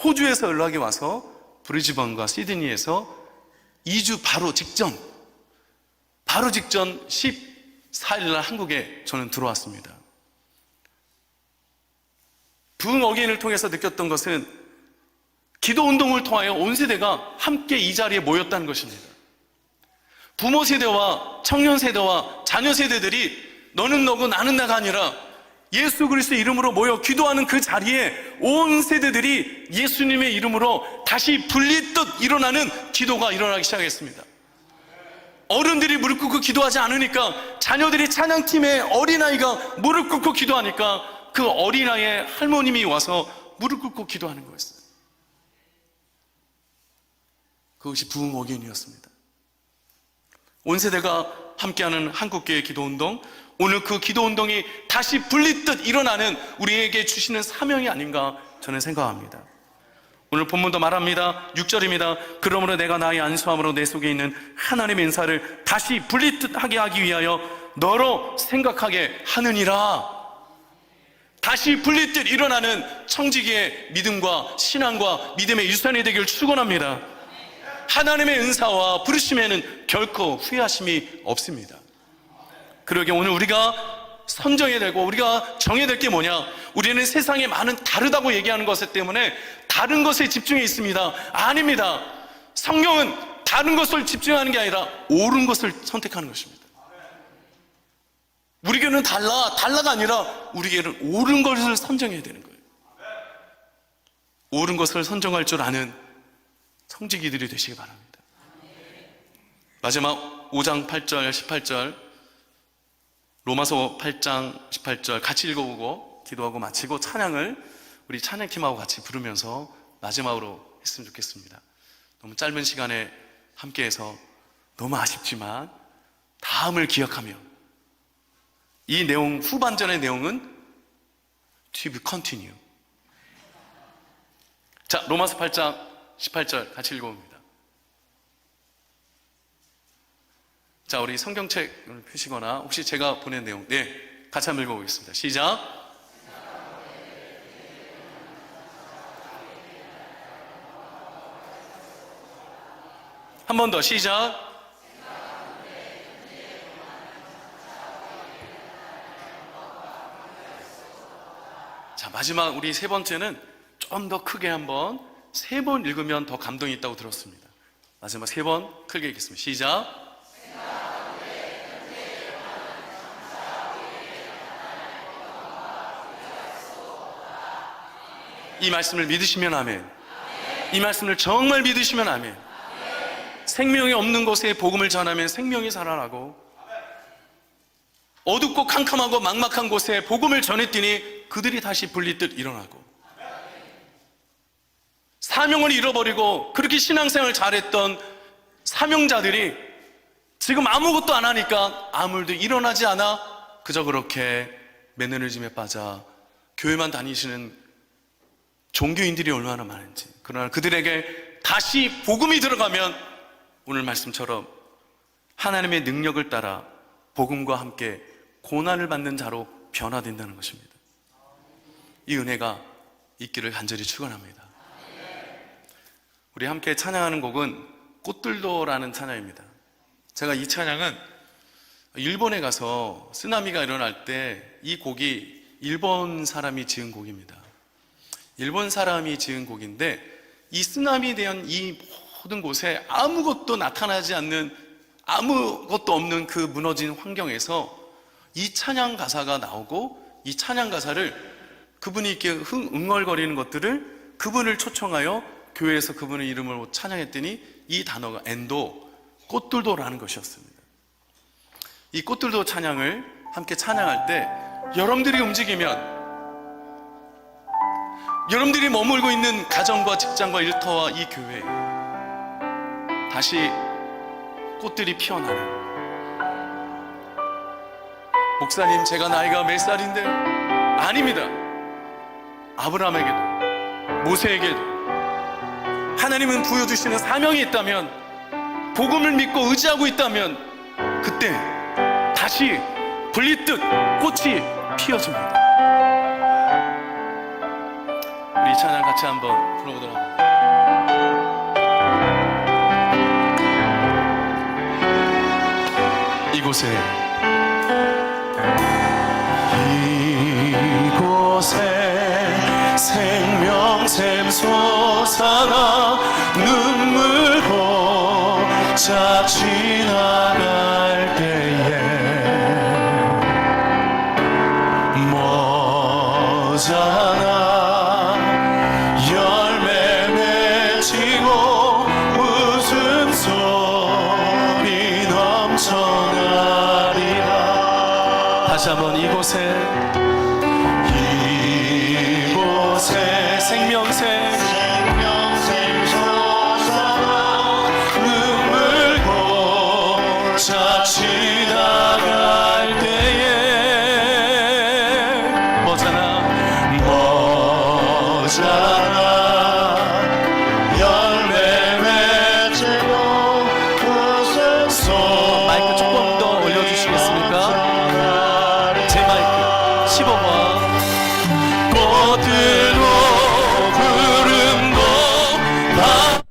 호주에서 연락이 와서 브리즈번과 시드니에서 2주 바로 직전 14일 날 한국에 저는 들어왔습니다. 부흥 어게인을 통해서 느꼈던 것은 기도 운동을 통하여 온 세대가 함께 이 자리에 모였다는 것입니다. 부모 세대와 청년 세대와 자녀 세대들이 너는 너고 나는 나가 아니라 예수 그리스도의 이름으로 모여 기도하는 그 자리에 온 세대들이 예수님의 이름으로 다시 분리듯 일어나는 기도가 일어나기 시작했습니다. 어른들이 무릎 꿇고 기도하지 않으니까 자녀들이 찬양팀의 어린아이가 무릎 꿇고 기도하니까 그 어린아이의 할머님이 와서 무릎 꿇고 기도하는 거였어요. 그것이 부흥 어게인이었습니다. 온 세대가 함께하는 한국교회 기도운동, 오늘 그 기도운동이 다시 불리듯 일어나는 우리에게 주시는 사명이 아닌가 저는 생각합니다. 오늘 본문도 말합니다. 6절입니다. 그러므로 내가 나의 안수함으로 내 속에 있는 하나님의 은사를 다시 분리하게 하기 위하여 너로 생각하게 하느니라. 다시 분리듯 일어나는 청지기의 믿음과 신앙과 믿음의 유산이 되기를 축원합니다. 하나님의 은사와 부르심에는 결코 후회하심이 없습니다. 그러게 오늘 우리가 선정해야 되고 우리가 정해야 될 게 뭐냐? 우리는 세상에 많은 다르다고 얘기하는 것 때문에 다른 것에 집중해 있습니다. 아닙니다. 성경은 다른 것을 집중하는 게 아니라 옳은 것을 선택하는 것입니다. 우리 교회는 달라가 아니라 우리 교회는 옳은 것을 선정해야 되는 거예요. 옳은 것을 선정할 줄 아는 성직이들이 되시기 바랍니다. 마지막 5장 8절 18절 로마서 8장 18절 같이 읽어보고 기도하고 마치고 찬양을 우리 찬양팀하고 같이 부르면서 마지막으로 했으면 좋겠습니다. 너무 짧은 시간에 함께해서 너무 아쉽지만 다음을 기억하며 이 내용 후반전의 내용은 to be continue. 자, 로마서 8장 18절 같이 읽어봅니다. 자, 우리 성경책을 펴시거나 혹시 제가 보낸 내용 같이 한번 읽어보겠습니다. 시작. 한 번 더 시작. 자, 마지막 우리 세 번째는 좀 더 크게 한번 3번 읽으면 더 감동이 있다고 들었습니다. 마지막 3번 크게 읽겠습니다. 시작. 이 말씀을 믿으시면 아멘. 이 말씀을 정말 믿으시면 아멘. 생명이 없는 곳에 복음을 전하면 생명이 살아나고 어둡고 캄캄하고 막막한 곳에 복음을 전했더니 그들이 다시 불리듯 일어나고 사명을 잃어버리고 그렇게 신앙생활을 잘했던 사명자들이 지금 아무것도 안 하니까 아무 일도 일어나지 않아 그저 그렇게 매너리즘에 빠져 교회만 다니시는 종교인들이 얼마나 많은지. 그러나 그들에게 다시 복음이 들어가면 오늘 말씀처럼 하나님의 능력을 따라 복음과 함께 고난을 받는 자로 변화된다는 것입니다. 이 은혜가 있기를 간절히 축원합니다. 우리 함께 찬양하는 곡은 꽃들도라는 찬양입니다. 제가 이 찬양은 일본에 가서 쓰나미가 일어날 때 이 곡이 일본 사람이 지은 곡입니다. 일본 사람이 지은 곡인데 이 쓰나미에 대한 이 모든 곳에 아무것도 나타나지 않는 아무것도 없는 그 무너진 환경에서 이 찬양 가사가 나오고 이 찬양 가사를 그분이 이렇게 응얼거리는 것들을 그분을 초청하여 교회에서 그분의 이름을 찬양했더니 이 단어가 엔도 꽃들도라는 것이었습니다. 이 꽃들도 찬양을 함께 찬양할 때 여러분들이 움직이면 여러분들이 머물고 있는 가정과 직장과 일터와 이 교회에 다시 꽃들이 피어나는. 목사님, 제가 나이가 몇 살인데? 아닙니다. 아브라함에게도 모세에게도 하나님은 부여주시는 사명이 있다면, 복음을 믿고 의지하고 있다면 그때 다시 불리듯 꽃이 피어집니다. 우리 찬양 같이 한번 불러보도록 합니다. 이곳에 생명샘 솟아나 눈물로 쫙 지나갈 때에 모자라 열매 맺히고 웃음소리 넘쳐나리라. 다시 한번 이곳에 생명샘 솟아나 눈물고 쫙 지나갈 때에 모자라 씹어봐. 꽃들도 구름도 다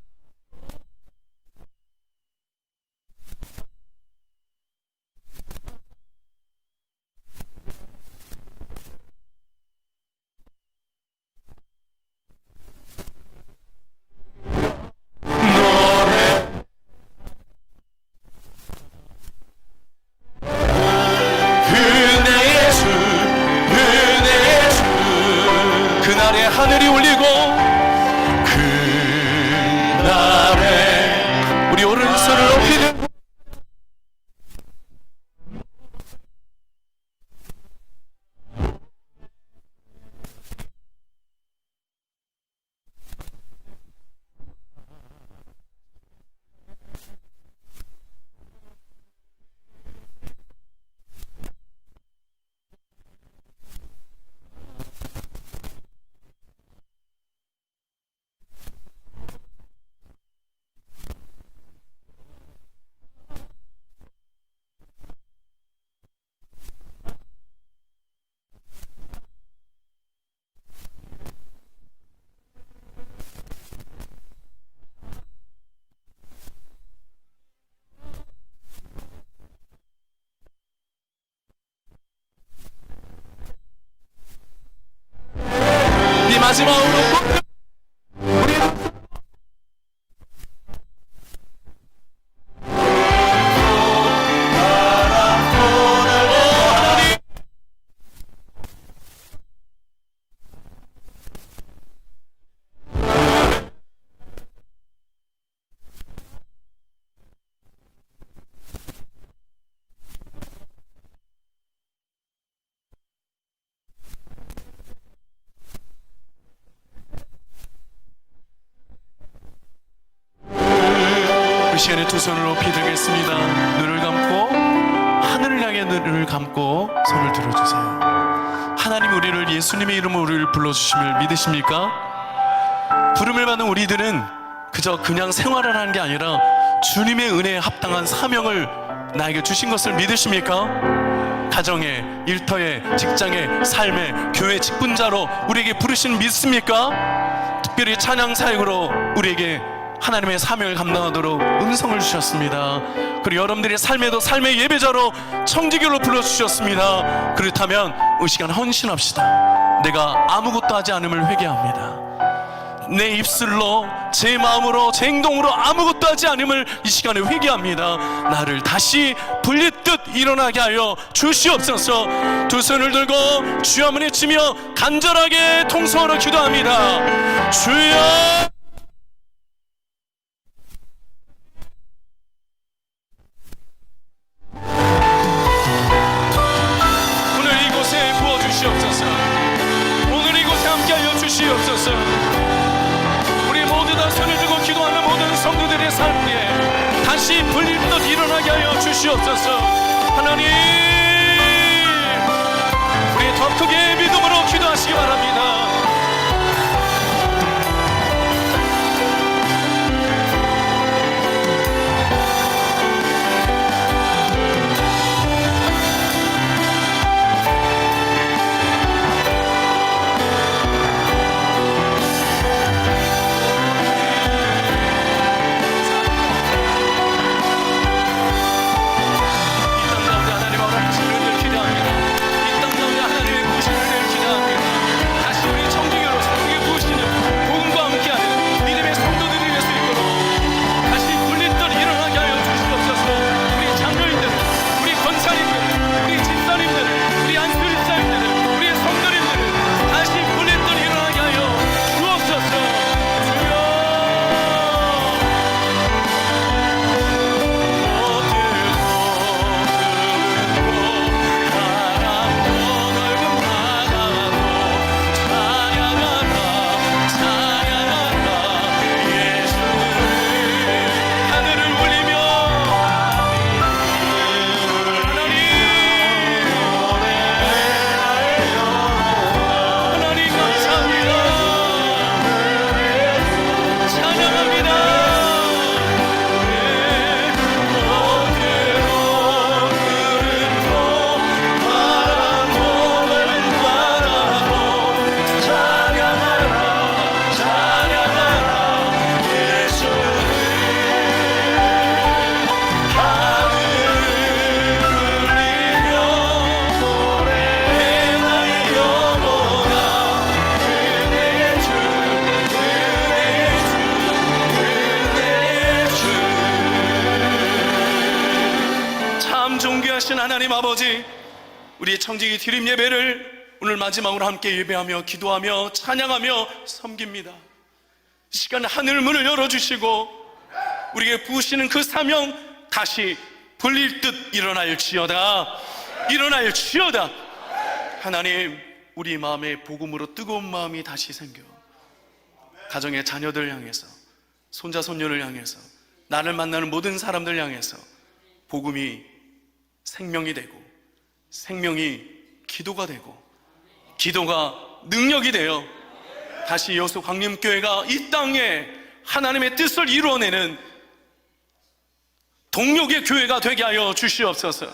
그날에 하늘이 울리고 그날에 우리 오른손을 높이는 이 마지막으로 그 시간에 두 손을 높이 들겠습니다. 눈을 감고 하늘을 향해 눈을 감고 손을 들어주세요. 하나님 우리를 예수님의 이름으로 우리를 불러주심을 믿으십니까? 부름을 받는 우리들은 그저 그냥 생활을 하는 게 아니라 주님의 은혜에 합당한 사명을 나에게 주신 것을 믿으십니까? 가정에, 일터에, 직장에, 삶에, 교회 직분자로 우리에게 부르신 믿습니까? 특별히 찬양 사역으로 우리에게 하나님의 사명을 감당하도록 음성을 주셨습니다. 그리고 여러분들의 삶에도 삶의 예배자로 청지기로 불러주셨습니다. 그렇다면 이 시간 헌신합시다. 내가 아무것도 하지 않음을 회개합니다. 내 입술로, 제 마음으로, 제 행동으로 아무것도 하지 않음을 이 시간에 회개합니다. 나를 다시 불리듯 일어나게 하여 주시옵소서. 두 손을 들고 주여 한번 외치며 간절하게 통성으로 기도합니다. 주여, 오늘 이곳에 함께하여 주시옵소서. 우리 모두 다 손을 들고 기도하는 모든 성도들의 삶에 다시 불리듯 일어나게 하여 주시옵소서. 하나님, 우리 더 크게 믿음으로 기도하시기 바랍니다. 하나님 아버지, 우리의 청지기 드림 예배를 오늘 마지막으로 함께 예배하며 기도하며 찬양하며 섬깁니다. 이 시간 하늘 문을 열어주시고 우리에게 부으시는 그 사명 다시 불릴 듯 일어날지어다. 일어날지어다. 하나님, 우리 마음에 복음으로 뜨거운 마음이 다시 생겨 가정의 자녀들 향해서, 손자 손녀를 향해서, 나를 만나는 모든 사람들 향해서 복음이 생명이 되고, 생명이 기도가 되고, 기도가 능력이 되어 다시 여수 광림교회가 이 땅에 하나님의 뜻을 이루어내는 동력의 교회가 되게 하여 주시옵소서.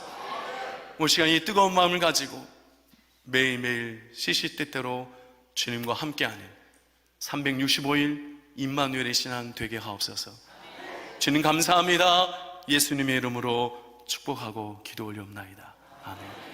오늘 시간 이 뜨거운 마음을 가지고 매일매일 시시때때로 주님과 함께하는 365일 임마누엘의 신앙 되게 하옵소서. 주님 감사합니다. 예수님의 이름으로 축복하고 기도 올리옵나이다. 아멘.